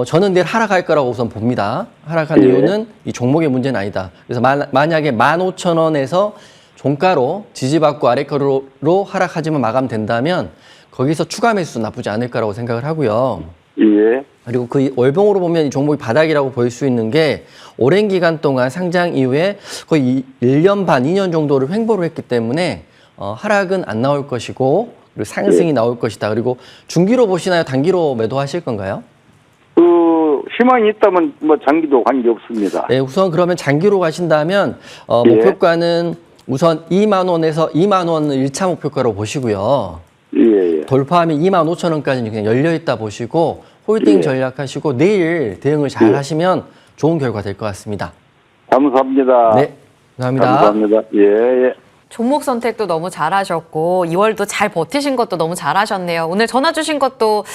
저는 내일 하락할 거라고 우선 봅니다. 하락한 이유는 이 종목의 문제는 아니다. 그래서 만약에 15,000원에서 종가로 지지받고 아래가로 하락하지만 마감된다면 거기서 추가 매수 나쁘지 않을 거라고 생각을 하고요. 그리고 그 월봉으로 보면 이 종목이 바닥이라고 보일 수 있는 게 오랜 기간 동안 상장 이후에 거의 1년 반, 2년 정도를 횡보를 했기 때문에 하락은 안 나올 것이고 그리고 상승이 나올 것이다. 그리고 중기로 보시나요? 단기로 매도하실 건가요?
희망이 있다면 뭐 장기도 관계 없습니다.
네, 우선 그러면 장기로 가신다면 목표가는 우선 2만 원에서 2만 원을 1차 목표가로 보시고요. 돌파하면 2만 5천 원까지는 그냥 열려 있다 보시고 홀딩 전략하시고 내일 대응을 잘 하시면 좋은 결과 될 것 같습니다.
감사합니다.
네, 감사합니다.
감사합니다.
종목 선택도 너무 잘하셨고 2월도 잘 버티신 것도 너무 잘하셨네요. 오늘 전화 주신 것도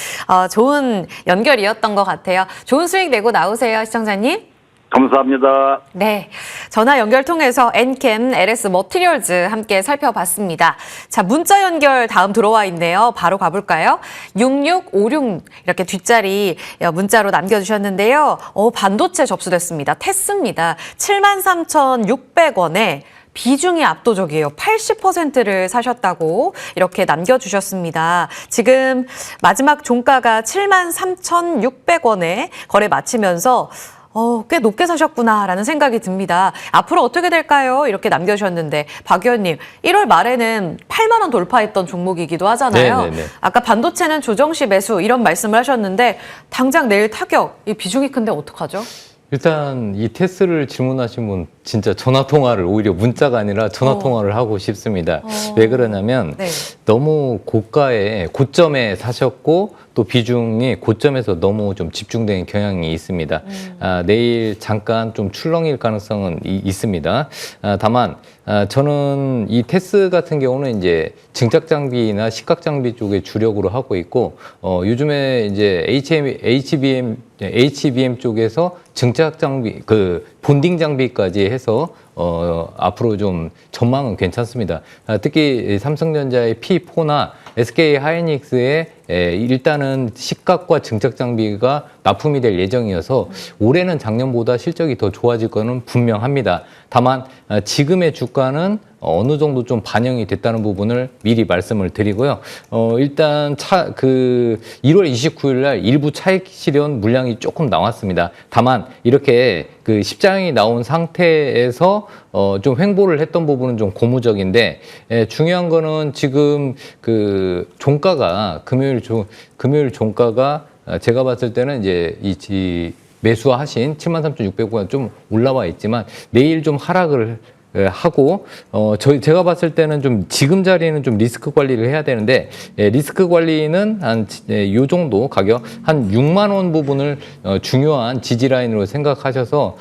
좋은 연결이었던 것 같아요. 좋은 수익 내고 나오세요, 시청자님.
감사합니다.
네, 전화 연결 통해서 엔캠, LS 머티리얼즈 함께 살펴봤습니다. 자, 문자 연결 다음 들어와 있네요. 바로 가볼까요? 6656 이렇게 뒷자리 문자로 남겨주셨는데요. 반도체 접수됐습니다. 테스입니다. 73,600원에 비중이 압도적이에요. 80%를 사셨다고 이렇게 남겨주셨습니다. 지금 마지막 종가가 73,600원에 거래 마치면서 꽤 높게 사셨구나라는 생각이 듭니다. 앞으로 어떻게 될까요? 이렇게 남겨주셨는데 박 의원님, 1월 말에는 8만 원 돌파했던 종목이기도 하잖아요.
네네네.
아까 반도체는 조정시 매수 이런 말씀을 하셨는데 당장 내일 타격, 이 비중이 큰데 어떡하죠?
일단 이 테스를 질문하신 분 진짜 전화 통화를 오히려 문자가 아니라 전화 통화를 하고 싶습니다. 왜 그러냐면
네.
너무 고점에 사셨고 또 비중이 고점에서 너무 좀 집중된 경향이 있습니다. 내일 잠깐 좀 출렁일 가능성은 있습니다. 다만 저는 이 테스 같은 경우는 이제 증착 장비나 식각 장비 쪽에 주력으로 하고 있고 요즘에 이제 HBM 쪽에서 증착 장비, 본딩 장비까지 해서 앞으로 좀 전망은 괜찮습니다. 특히 삼성전자의 P4나 SK 하이닉스의 일단은 식각과 증착 장비가 납품이 될 예정이어서 올해는 작년보다 실적이 더 좋아질 거는 분명합니다. 다만 지금의 주가는 어느 정도 좀 반영이 됐다는 부분을 미리 말씀을 드리고요. 일단 1월 29일 날 일부 차익 실현 물량이 조금 나왔습니다. 다만 이렇게 그 십장이 나온 상태에서 좀 횡보를 했던 부분은 좀 고무적인데 중요한 거는 지금 그 종가가 금요일 종가가 제가 봤을 때는 이제 이 매수하신 73,600원 좀 올라와 있지만 내일 좀 하락을 하고 제가 봤을 때는 좀 지금 자리는 좀 리스크 관리를 해야 되는데 리스크 관리는 한 요 정도 가격 한 6만 원 부분을 중요한 지지 라인으로 생각하셔서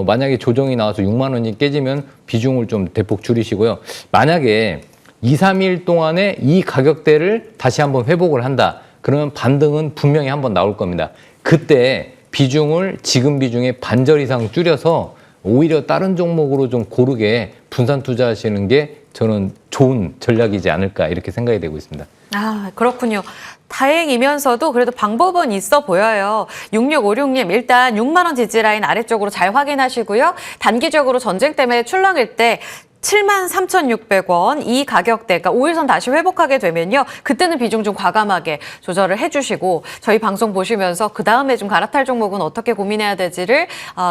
만약에 조정이 나와서 6만 원이 깨지면 비중을 좀 대폭 줄이시고요. 만약에 2, 3일 동안에 이 가격대를 다시 한번 회복을 한다. 그러면 반등은 분명히 한번 나올 겁니다. 그때 비중을 지금 비중의 반절 이상 줄여서 오히려 다른 종목으로 좀 고르게 분산 투자하시는 게 저는 좋은 전략이지 않을까 이렇게 생각이 되고 있습니다.
아, 그렇군요. 다행이면서도 그래도 방법은 있어 보여요. 6656님, 일단 6만 원 지지라인 아래쪽으로 잘 확인하시고요. 단기적으로 전쟁 때문에 출렁일 때 73,600원 이 가격대, 그러니까 5일선 다시 회복하게 되면요. 그때는 비중 좀 과감하게 조절을 해주시고 저희 방송 보시면서 그 다음에 좀 갈아탈 종목은 어떻게 고민해야 될지를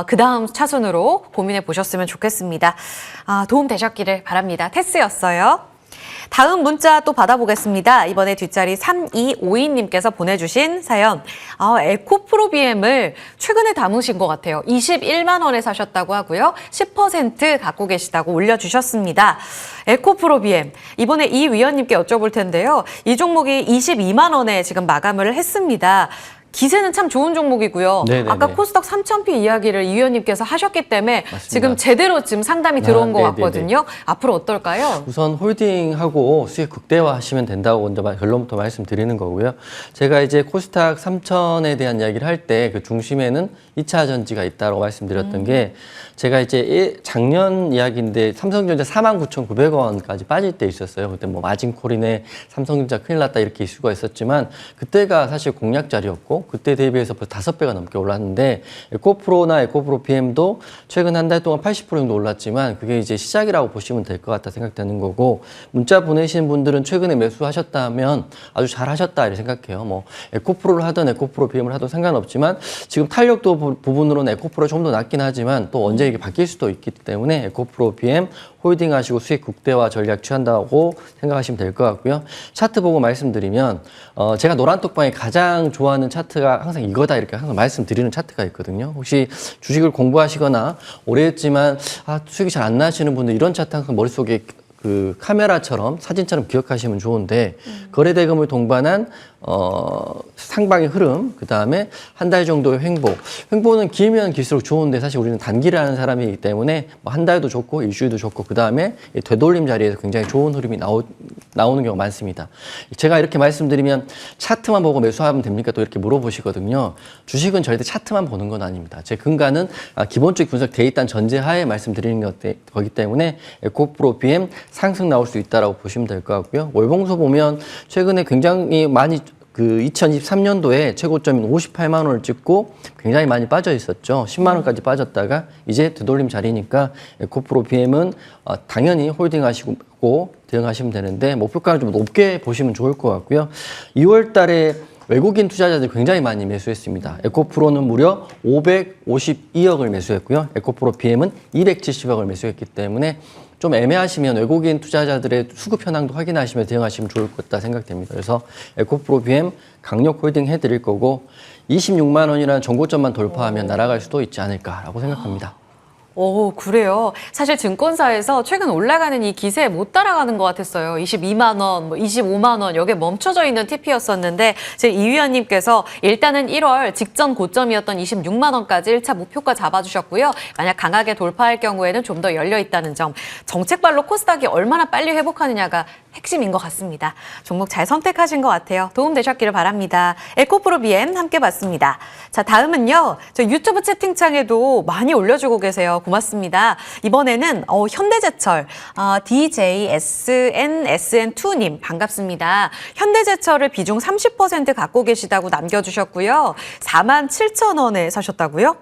그 다음 차순으로 고민해 보셨으면 좋겠습니다. 도움 되셨기를 바랍니다. 테스였어요. 다음 문자 또 받아보겠습니다. 이번에 뒷자리 3252님께서 보내주신 사연. 에코프로비엠을 최근에 담으신 것 같아요. 21만 원에 사셨다고 하고요. 10% 갖고 계시다고 올려주셨습니다. 에코프로비엠. 이번에 이 위원님께 여쭤볼 텐데요. 이 종목이 22만 원에 지금 마감을 했습니다. 기세는 참 좋은 종목이고요.
네네네.
아까 코스닥 3,000피 이야기를 이 위원님께서 하셨기 때문에
맞습니다.
지금 제대로 지금 상담이 들어온 것
네네네.
같거든요. 앞으로 어떨까요?
우선 홀딩하고 수익 극대화하시면 된다고 먼저 결론부터 말씀드리는 거고요. 제가 이제 코스닥 3,000에 대한 이야기를 할 때 그 중심에는 2차 전지가 있다고 말씀드렸던 게 제가 이제 작년 이야기인데 삼성전자 49,900원까지 빠질 때 있었어요. 그때 뭐 마진콜이네 삼성전자 큰일 났다 이렇게 이슈가 있었지만 그때가 사실 공략 자리였고 그때 대비해서 벌써 5배가 넘게 올랐는데 에코프로나 에코프로 BM도 최근 한 달 동안 80% 정도 올랐지만 그게 이제 시작이라고 보시면 될 것 같다 생각되는 거고 문자 보내신 분들은 최근에 매수하셨다면 아주 잘 하셨다 이렇게 생각해요. 뭐 에코프로를 하든 에코프로 BM을 하든 상관없지만 지금 탄력도 부분으로는 에코프로 좀 더 낮긴 하지만 또 언제 이게 바뀔 수도 있기 때문에 에코프로 BM 홀딩하시고 수익 극대화 전략 취한다고 생각하시면 될 것 같고요. 차트 보고 말씀드리면 제가 노란톡방에 가장 좋아하는 차트가 항상 이거다 이렇게 항상 말씀드리는 차트가 있거든요. 혹시 주식을 공부하시거나 오래 했지만 수익이 잘 안 나시는 분들 이런 차트 항상 머릿속에 그 카메라처럼 사진처럼 기억하시면 좋은데 거래대금을 동반한 상방의 흐름, 그 다음에 한 달 정도의 횡보는 길면 길수록 좋은데 사실 우리는 단기를 하는 사람이기 때문에 뭐 한 달도 좋고 일주일도 좋고 그 다음에 되돌림 자리에서 굉장히 좋은 흐름이 나오는 경우가 많습니다. 제가 이렇게 말씀드리면 차트만 보고 매수하면 됩니까? 또 이렇게 물어보시거든요. 주식은 절대 차트만 보는 건 아닙니다. 제 근간은 기본적인 분석돼 있다는 전제하에 말씀드리는 거기 때문에 에코프로 BM 상승 나올 수 있다라고 보시면 될 것 같고요. 월봉소 보면 최근에 굉장히 많이 2023년도에 최고점인 58만 원을 찍고 굉장히 많이 빠져 있었죠. 10만 원까지 빠졌다가 이제 되돌림 자리니까 에코프로 BM은 당연히 홀딩하시고 대응하시면 되는데 목표가를 좀 높게 보시면 좋을 것 같고요. 2월 달에 외국인 투자자들이 굉장히 많이 매수했습니다. 에코프로는 무려 552억을 매수했고요. 에코프로 BM은 270억을 매수했기 때문에 좀 애매하시면 외국인 투자자들의 수급 현황도 확인하시며 대응하시면 좋을 것 같다 생각됩니다. 그래서 에코프로 BM 강력 홀딩 해드릴 거고 26만 원이라는 정고점만 돌파하면 날아갈 수도 있지 않을까라고 생각합니다.
오, 그래요. 사실 증권사에서 최근 올라가는 이 기세에 못 따라가는 것 같았어요. 22만 원, 뭐 25만 원, 여기에 멈춰져 있는 TP였었는데 제 이 위원님께서 일단은 1월 직전 고점이었던 26만 원까지 1차 목표가 잡아주셨고요. 만약 강하게 돌파할 경우에는 좀 더 열려 있다는 점. 정책발로 코스닥이 얼마나 빨리 회복하느냐가 핵심인 것 같습니다. 종목 잘 선택하신 것 같아요. 도움 되셨기를 바랍니다. 에코프로 BM 함께 봤습니다. 자, 다음은요. 저 유튜브 채팅창에도 많이 올려주고 계세요. 고맙습니다. 이번에는 현대제철 DJSNSN2님 반갑습니다. 현대제철을 비중 30% 갖고 계시다고 남겨주셨고요. 47,000원에 사셨다고요?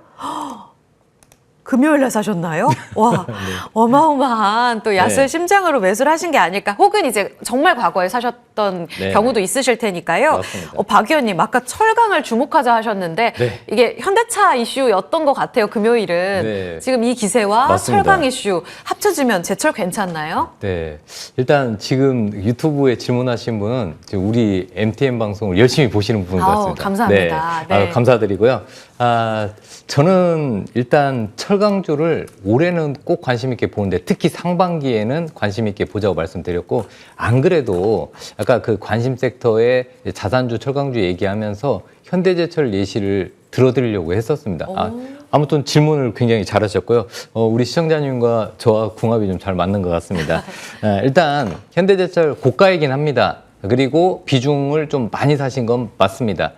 금요일에 사셨나요? 와, 어마어마한 또 야수의 심장으로 매수를 하신 게 아닐까. 혹은 이제 정말 과거에 사셨던 경우도 있으실 테니까요. 박 의원님, 아까 철강을 주목하자 하셨는데 이게 현대차 이슈였던 것 같아요, 금요일은. 지금 이 기세와 맞습니다. 철강 이슈 합쳐지면 제철 괜찮나요?
네. 일단 지금 유튜브에 질문하신 분은 지금 우리 MTN 방송을 열심히 보시는 분 같습니다.
감사합니다. 네.
감사드리고요. 저는 일단 철강주를 올해는 꼭 관심 있게 보는데 특히 상반기에는 관심 있게 보자고 말씀드렸고 안 그래도 아까 그 관심 섹터의 자산주 철강주 얘기하면서 현대제철 예시를 들어드리려고 했었습니다. 아무튼 질문을 굉장히 잘하셨고요. 우리 시청자님과 저와 궁합이 좀 잘 맞는 것 같습니다. 일단 현대제철 고가이긴 합니다. 그리고 비중을 좀 많이 사신 건 맞습니다.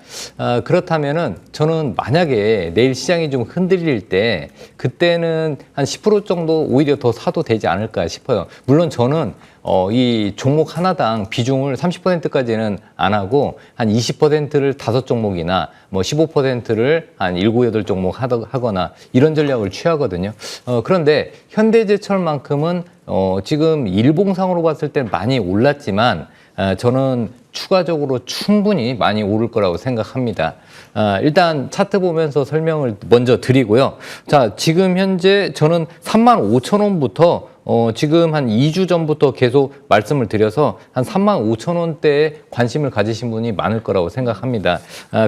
그렇다면은 저는 만약에 내일 시장이 좀 흔들릴 때 그때는 한 10% 정도 오히려 더 사도 되지 않을까 싶어요. 물론 저는 이 종목 하나당 비중을 30%까지는 안 하고 한 20%를 5종목이나 뭐 15%를 한 7, 8종목 하거나 이런 전략을 취하거든요. 그런데 현대제철만큼은 지금 일봉상으로 봤을 때 많이 올랐지만 저는 추가적으로 충분히 많이 오를 거라고 생각합니다. 일단 차트 보면서 설명을 먼저 드리고요. 자, 지금 현재 저는 35,000원부터 지금 한 2주 전부터 계속 말씀을 드려서 한 35,000원대에 관심을 가지신 분이 많을 거라고 생각합니다.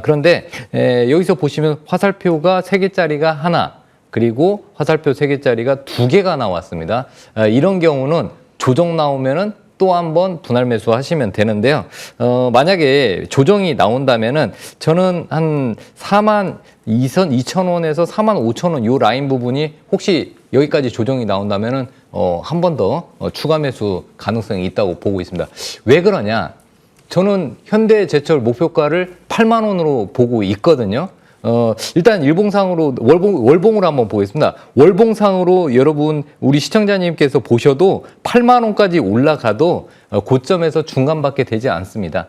그런데 여기서 보시면 화살표가 3개짜리가 하나, 그리고 화살표 3개짜리가 2개가 나왔습니다. 이런 경우는 조정 나오면은 또 한 번 분할 매수 하시면 되는데요. 만약에 조정이 나온다면은 저는 한 42,200원에서 45,000원 요 라인 부분이 혹시 여기까지 조정이 나온다면은 한 번 더 추가 매수 가능성이 있다고 보고 있습니다. 왜 그러냐? 저는 현대제철 목표가를 8만 원으로 보고 있거든요. 일단 일봉상으로 월봉으로 한번 보겠습니다. 월봉상으로 여러분 우리 시청자님께서 보셔도 8만 원까지 올라가도 고점에서 중간밖에 되지 않습니다.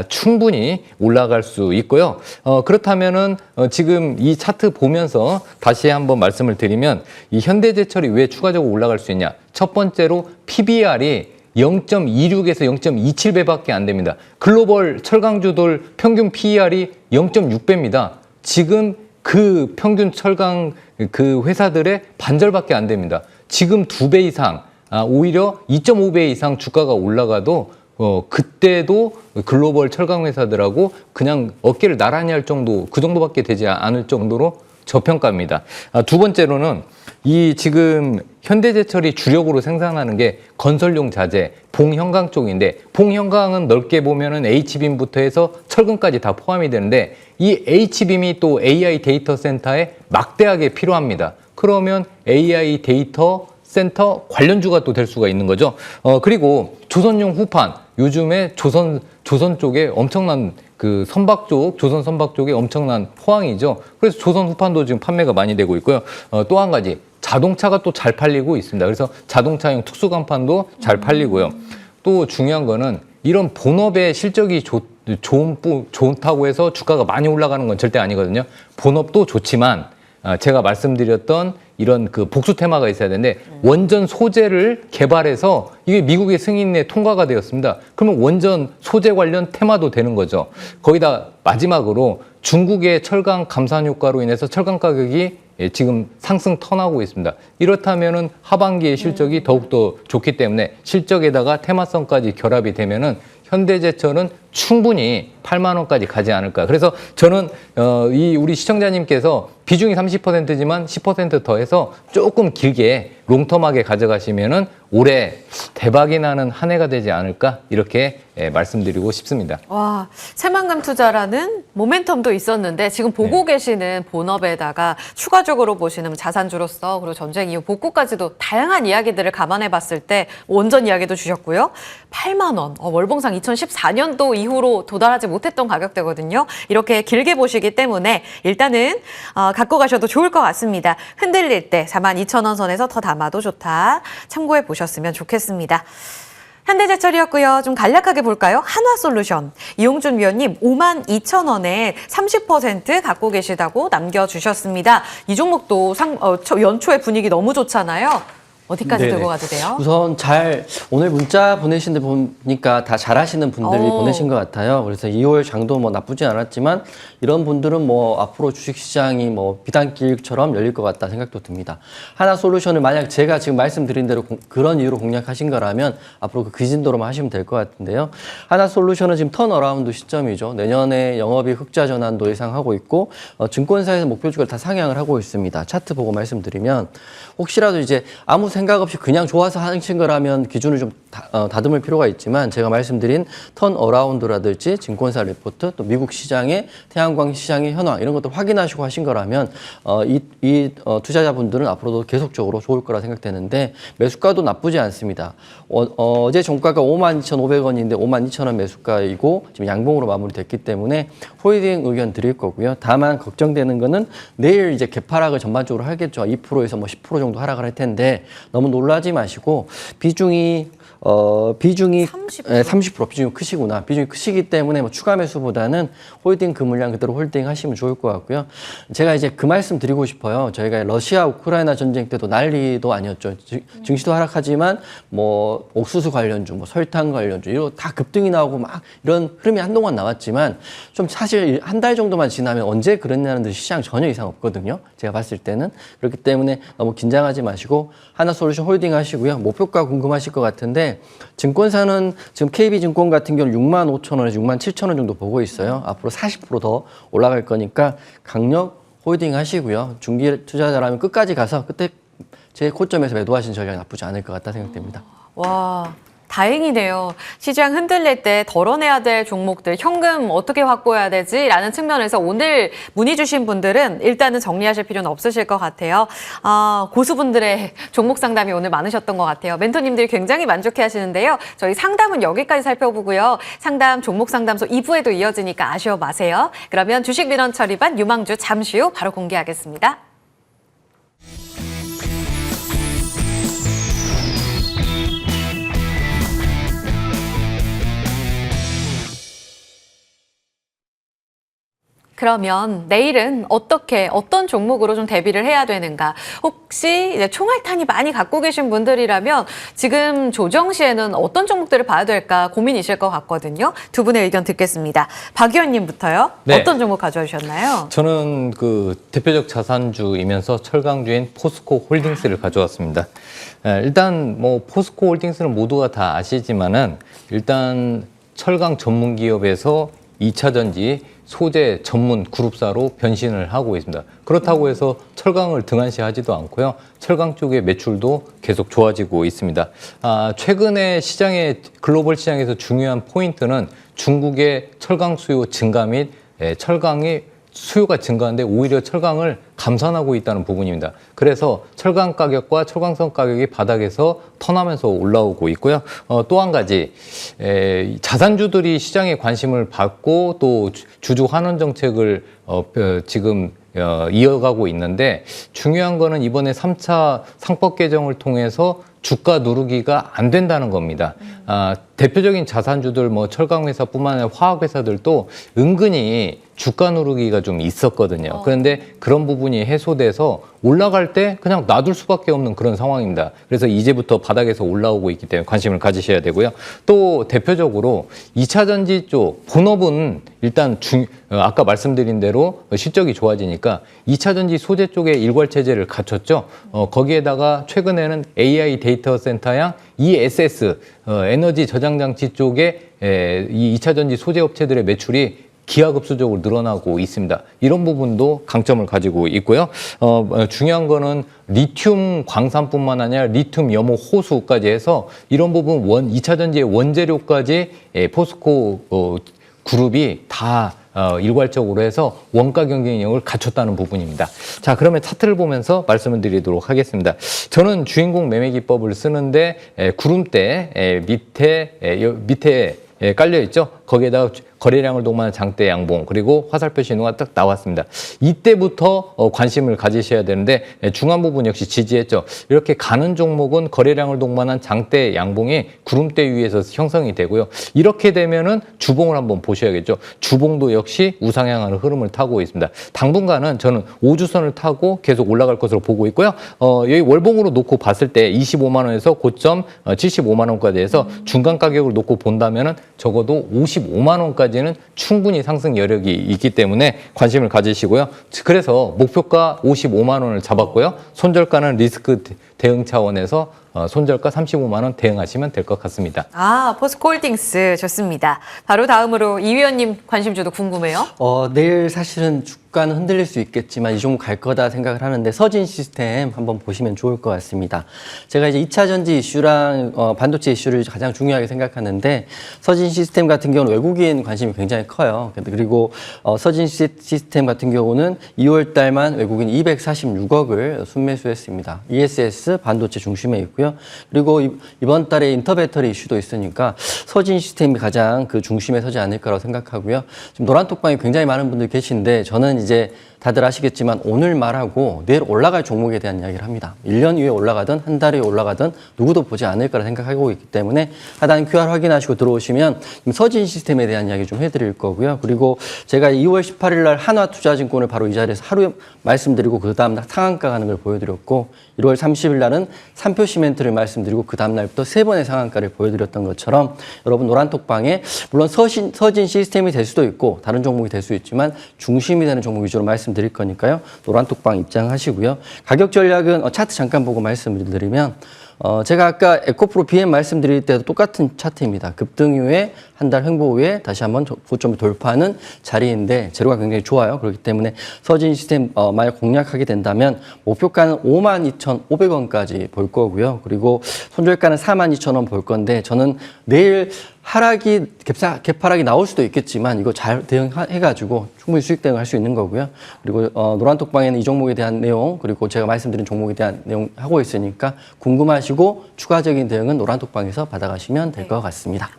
충분히 올라갈 수 있고요. 그렇다면은 지금 이 차트 보면서 다시 한번 말씀을 드리면 이 현대제철이 왜 추가적으로 올라갈 수 있냐? 첫 번째로 PBR이 0.26에서 0.27배밖에 안 됩니다. 글로벌 철강주들 평균 PER이 0.6배입니다. 지금 그 평균 철강 그 회사들의 반절밖에 안 됩니다. 지금 2배 이상, 오히려 2.5배 이상 주가가 올라가도 그때도 글로벌 철강 회사들하고 그냥 어깨를 나란히 할 정도, 그 정도밖에 되지 않을 정도로 저평가입니다. 두 번째로는 이 지금 현대제철이 주력으로 생산하는 게 건설용 자재, 봉형강 쪽인데 봉형강은 넓게 보면은 H빔부터 해서 철근까지 다 포함이 되는데 이 H빔이 또 AI 데이터 센터에 막대하게 필요합니다. 그러면 AI 데이터 센터 관련주가 또 될 수가 있는 거죠. 그리고 조선용 후판, 요즘에 조선 쪽에 엄청난 그 선박 쪽, 조선 선박 쪽에 엄청난 포항이죠. 그래서 조선 후판도 지금 판매가 많이 되고 있고요. 또 한 가지, 자동차가 또 잘 팔리고 있습니다. 그래서 자동차용 특수간판도 잘 팔리고요. 또 중요한 거는 이런 본업의 실적이 좋다고 해서 주가가 많이 올라가는 건 절대 아니거든요. 본업도 좋지만 제가 말씀드렸던 이런 그 복수 테마가 있어야 되는데 원전 소재를 개발해서 이게 미국의 승인에 통과가 되었습니다. 그러면 원전 소재 관련 테마도 되는 거죠. 거기다 마지막으로 중국의 철강 감산 효과로 인해서 철강 가격이 지금 상승 턴하고 있습니다. 이렇다면은 하반기의 실적이 더욱더 좋기 때문에 실적에다가 테마성까지 결합이 되면은 현대제철은 충분히 8만 원까지 가지 않을까. 그래서 저는 우리 시청자님께서 비중이 30%지만 10% 더해서 조금 길게 롱텀하게 가져가시면은 올해 대박이 나는 한 해가 되지 않을까 이렇게 말씀드리고 싶습니다.
와, 새만금 투자라는 모멘텀도 있었는데 지금 보고 계시는 본업에다가 추가적으로 보시는 자산주로서 그리고 전쟁 이후 복구까지도 다양한 이야기들을 감안해 봤을 때 원전 이야기도 주셨고요. 8만 원, 월봉상 2014년도 이후로 도달하지 못했던 가격대거든요. 이렇게 길게 보시기 때문에 일단은 갖고 가셔도 좋을 것 같습니다. 흔들릴 때 42,000원 선에서 더 담아도 좋다. 참고해 보셨으면 좋겠습니다. 현대제철이었고요. 좀 간략하게 볼까요? 한화솔루션. 이용준 위원님 52,000원에 30% 갖고 계시다고 남겨주셨습니다. 이 종목도 연초에 분위기 너무 좋잖아요. 어디까지 들고 가도 돼요?
우선 오늘 문자 보내신 데 보니까 다 잘하시는 분들이 보내신 것 같아요. 그래서 2월 장도 뭐 나쁘진 않았지만 이런 분들은 뭐 앞으로 주식시장이 뭐 비단길처럼 열릴 것 같다 생각도 듭니다. 하나솔루션을 만약 제가 지금 말씀드린 대로 그런 이유로 공략하신 거라면 앞으로 그 진도로만 하시면 될 것 같은데요. 하나솔루션은 지금 턴어라운드 시점이죠. 내년에 영업이익 흑자 전환도 예상하고 있고 증권사에서 목표주가를 다 상향을 하고 있습니다. 차트 보고 말씀드리면 혹시라도 이제 아무 생각 없이 그냥 좋아서 하신 거라면 기준을 좀 다듬을 필요가 있지만 제가 말씀드린 턴어라운드라든지 증권사 리포트 또 미국 시장의 태양광 시장의 현황 이런 것들 확인하시고 하신 거라면 투자자분들은 앞으로도 계속적으로 좋을 거라 생각되는데 매수가도 나쁘지 않습니다. 어제 종가가 52,500원인데 52,000원 매수가이고 지금 양봉으로 마무리됐기 때문에 홀딩 의견 드릴 거고요. 다만 걱정되는 거는 내일 이제 개파락을 전반적으로 하겠죠. 2%에서 뭐 10% 정도 하락을 할 텐데 너무 놀라지 마시고 비중이 30% 비중이 크시구나. 비중이 크시기 때문에 뭐 추가 매수보다는 홀딩 그 물량 그대로 홀딩 하시면 좋을 것 같고요. 제가 이제 그 말씀 드리고 싶어요. 저희가 러시아 우크라이나 전쟁 때도 난리도 아니었죠. 증시도 하락하지만 뭐 옥수수 관련주, 뭐 설탕 관련주 이런 다 급등이 나오고 막 이런 흐름이 한동안 나왔지만 좀 사실 한 달 정도만 지나면 언제 그랬냐는 듯이 시장 전혀 이상 없거든요. 제가 봤을 때는. 그렇기 때문에 너무 긴장하지 마시고 하나솔루션 홀딩 하시고요. 목표가 궁금하실 것 같은데 증권사는 지금 KB증권 같은 경우는 65,000원에서 67,000원 정도 보고 있어요. 앞으로 40% 더 올라갈 거니까 강력 홀딩 하시고요. 중기 투자자라면 끝까지 가서 그때 제 고점에서 매도하시는 전략이 나쁘지 않을 것 같다 생각됩니다.
와, 다행이네요. 시장 흔들릴 때 덜어내야 될 종목들, 현금 어떻게 확보해야 되지? 라는 측면에서 오늘 문의 주신 분들은 일단은 정리하실 필요는 없으실 것 같아요. 고수분들의 종목 상담이 오늘 많으셨던 것 같아요. 멘토님들이 굉장히 만족해 하시는데요. 저희 상담은 여기까지 살펴보고요. 상담, 종목 상담소 2부에도 이어지니까 아쉬워 마세요. 그러면 주식 민원 처리반 유망주 잠시 후 바로 공개하겠습니다. 그러면 내일은 어떤 종목으로 좀 대비를 해야 되는가? 혹시 이제 총알탄이 많이 갖고 계신 분들이라면 지금 조정 시에는 어떤 종목들을 봐야 될까 고민이실 것 같거든요. 두 분의 의견 듣겠습니다. 박 의원님부터요.
네.
어떤 종목 가져와 주셨나요?
저는 그 대표적 자산주이면서 철강주인 포스코 홀딩스를 가져왔습니다. 일단 뭐 포스코 홀딩스는 모두가 다 아시지만은 일단 철강 전문 기업에서 2차 전지 소재 전문 그룹사로 변신을 하고 있습니다. 그렇다고 해서 철강을 등한시하지도 않고요. 철강 쪽의 매출도 계속 좋아지고 있습니다. 최근에 글로벌 시장에서 중요한 포인트는 중국의 철강 수요 증가 및 철강이 수요가 증가하는데 오히려 철강을 감산하고 있다는 부분입니다. 그래서 철강 가격과 철강성 가격이 바닥에서 턴하면서 올라오고 있고요. 또 한 가지 자산주들이 시장에 관심을 받고 또 주주 환원 정책을 지금 이어가고 있는데 중요한 거는 이번에 3차 상법 개정을 통해서 주가 누르기가 안 된다는 겁니다. 대표적인 자산주들 뭐 철강회사뿐만 아니라 화학회사들도 은근히 주가 누르기가 좀 있었거든요. 그런데 그런 부분이 해소돼서 올라갈 때 그냥 놔둘 수밖에 없는 그런 상황입니다. 그래서 이제부터 바닥에서 올라오고 있기 때문에 관심을 가지셔야 되고요. 또 대표적으로 2차 전지 쪽 본업은 일단 아까 말씀드린 대로 실적이 좋아지니까 2차 전지 소재 쪽에 일괄체제를 갖췄죠. 거기에다가 최근에는 AI 데이터 센터양 ESS 에너지 저장 장치 쪽에 이 2차 전지 소재 업체들의 매출이 기하급수적으로 늘어나고 있습니다. 이런 부분도 강점을 가지고 있고요. 중요한 거는 리튬 광산뿐만 아니라 리튬 염호 호수까지 해서 이런 부분 2차 전지의 원재료까지 포스코 그룹이 다 일괄적으로 해서 원가 경쟁력을 갖췄다는 부분입니다. 자, 그러면 차트를 보면서 말씀을 드리도록 하겠습니다. 저는 주인공 매매 기법을 쓰는데 구름대 밑에 깔려 있죠. 거기에다가 거래량을 동반한 장대 양봉 그리고 화살표 신호가 딱 나왔습니다. 이때부터 관심을 가지셔야 되는데 중간 부분 역시 지지했죠. 이렇게 가는 종목은 거래량을 동반한 장대 양봉이 구름대 위에서 형성이 되고요. 이렇게 되면은 주봉을 한번 보셔야겠죠. 주봉도 역시 우상향하는 흐름을 타고 있습니다. 당분간은 저는 5주선을 타고 계속 올라갈 것으로 보고 있고요. 여기 월봉으로 놓고 봤을 때 25만 원에서 고점 75만 원까지 해서 중간 가격을 놓고 본다면은 적어도 55만 원까지는 충분히 상승 여력이 있기 때문에 관심을 가지시고요. 그래서 목표가 55만 원을 잡았고요. 손절가는 리스크 대응 차원에서 손절가 35만 원 대응하시면 될 것 같습니다.
포스코홀딩스 좋습니다. 바로 다음으로 이 위원님 관심주도 궁금해요.
내일 사실은 주가는 흔들릴 수 있겠지만 이 종목 갈 거다 생각을 하는데 서진 시스템 한번 보시면 좋을 것 같습니다. 제가 이제 2차 전지 이슈랑 반도체 이슈를 가장 중요하게 생각하는데 서진 시스템 같은 경우는 외국인 관심이 굉장히 커요. 그리고 서진 시스템 같은 경우는 2월 달만 외국인 246억을 순매수했습니다. ESS 반도체 중심에 있고요. 그리고 이번 달에 인터배터리 이슈도 있으니까 서진 시스템이 가장 그 중심에 서지 않을까라고 생각하고요. 지금 노란톡방에 굉장히 많은 분들이 계신데 저는 이제 다들 아시겠지만 오늘 말하고 내일 올라갈 종목에 대한 이야기를 합니다. 1년 후에 올라가든 한 달 후에 올라가든 누구도 보지 않을 거라 생각하고 있기 때문에 하단 QR 확인하시고 들어오시면 서진 시스템에 대한 이야기 좀 해드릴 거고요. 그리고 제가 2월 18일 날 한화투자증권을 바로 이 자리에서 하루에 말씀드리고 그 다음 날 상한가 가는 걸 보여드렸고 1월 30일 날은 삼표 시멘트를 말씀드리고 그 다음 날부터 3번의 상한가를 보여드렸던 것처럼 여러분 노란톡방에 물론 서진 시스템이 될 수도 있고 다른 종목이 될 수 있지만 중심이 되는 종목 위주로 말씀드릴 거니까요. 노란톡방 입장하시고요. 가격 전략은 차트 잠깐 보고 말씀을 드리면 제가 아까 에코프로 BM 말씀드릴 때도 똑같은 차트입니다. 급등 이후에 한 달 횡보 후에 다시 한번 고점을 돌파하는 자리인데 재료가 굉장히 좋아요. 그렇기 때문에 서진 시스템 만약 공략하게 된다면 목표가는 52,500원까지 볼 거고요. 그리고 손절가는 42,000원 볼 건데 저는 내일 하락이 개파락이 나올 수도 있겠지만 이거 잘 대응해가지고 충분히 수익 대응할 수 있는 거고요. 그리고 노란톡방에는 이 종목에 대한 내용 그리고 제가 말씀드린 종목에 대한 내용 하고 있으니까 궁금하시고 추가적인 대응은 노란톡방에서 받아가시면 될 것 같습니다.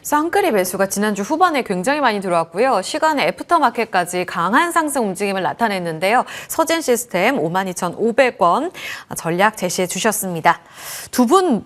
쌍끌이 매수가 지난주 후반에 굉장히 많이 들어왔고요. 시간에 애프터마켓까지 강한 상승 움직임을 나타냈는데요. 서진 시스템 52,500원 전략 제시해 주셨습니다. 두 분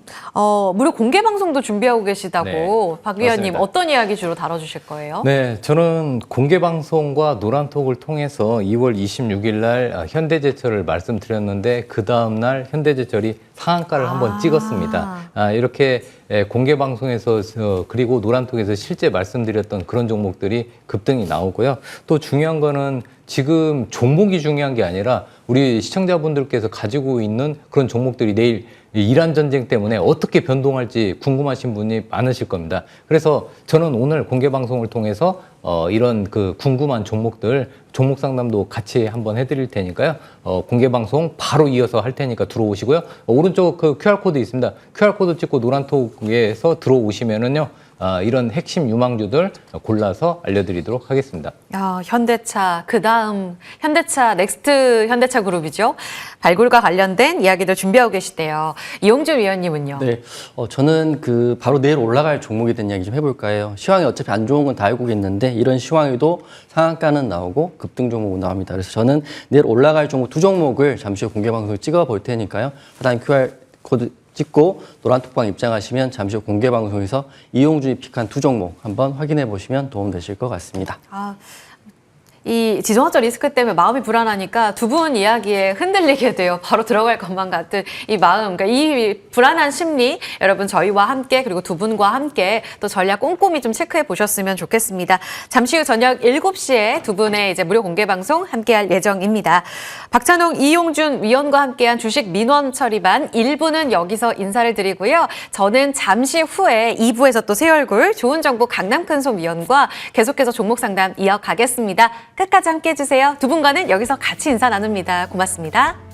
무료 공개 방송도 준비하고 계시다고
네,
박 위원님
맞습니다.
어떤 이야기 주로 다뤄주실 거예요?
네, 저는 공개 방송과 노란톡을 통해서 2월 26일 날 현대제철을 말씀드렸는데 그 다음 날 현대제철이 상한가를 한번 찍었습니다. 이렇게 공개 방송에서 그리고 노란톡에서 실제 말씀드렸던 그런 종목들이 급등이 나오고요. 또 중요한 거는 지금 종목이 중요한 게 아니라 우리 시청자분들께서 가지고 있는 그런 종목들이 내일 이란 전쟁 때문에 어떻게 변동할지 궁금하신 분이 많으실 겁니다. 그래서 저는 오늘 공개 방송을 통해서 이런 그 궁금한 종목들 종목 상담도 같이 한번 해드릴 테니까요. 공개 방송 바로 이어서 할 테니까 들어오시고요. 오른쪽 그 QR 코드 있습니다. QR 코드 찍고 노란톡에서 들어오시면은요. 이런 핵심 유망주들 골라서 알려드리도록 하겠습니다.
현대차, 그 다음 현대차, 넥스트 현대차 그룹이죠. 발굴과 관련된 이야기도 준비하고 계시대요. 이용주 위원님은요?
네, 저는 그 바로 내일 올라갈 종목에 대한 이야기 좀 해볼까 해요. 시황이 어차피 안 좋은 건 다 알고 있는데 이런 시황에도 상한가는 나오고 급등 종목은 나옵니다. 그래서 저는 내일 올라갈 종목 두 종목을 잠시 후 공개 방송을 찍어 볼 테니까요. 하단 QR 코드 찍고 노란톡방 입장하시면 잠시 후 공개 방송에서 이용준이 픽한 두 종목 한번 확인해 보시면 도움되실 것 같습니다.
이 지정학적 리스크 때문에 마음이 불안하니까 두 분 이야기에 흔들리게 돼요. 바로 들어갈 것만 같은 이 마음, 그러니까 이 불안한 심리 여러분 저희와 함께 그리고 두 분과 함께 또 전략 꼼꼼히 좀 체크해 보셨으면 좋겠습니다. 잠시 후 저녁 7시에 두 분의 이제 무료 공개 방송 함께할 예정입니다. 박찬홍, 이용준 위원과 함께한 주식 민원 처리반 1부는 여기서 인사를 드리고요. 저는 잠시 후에 2부에서 또 새 얼굴 좋은 정보 강남 큰손 위원과 계속해서 종목 상담 이어가겠습니다. 끝까지 함께해 주세요. 두 분과는 여기서 같이 인사 나눕니다. 고맙습니다.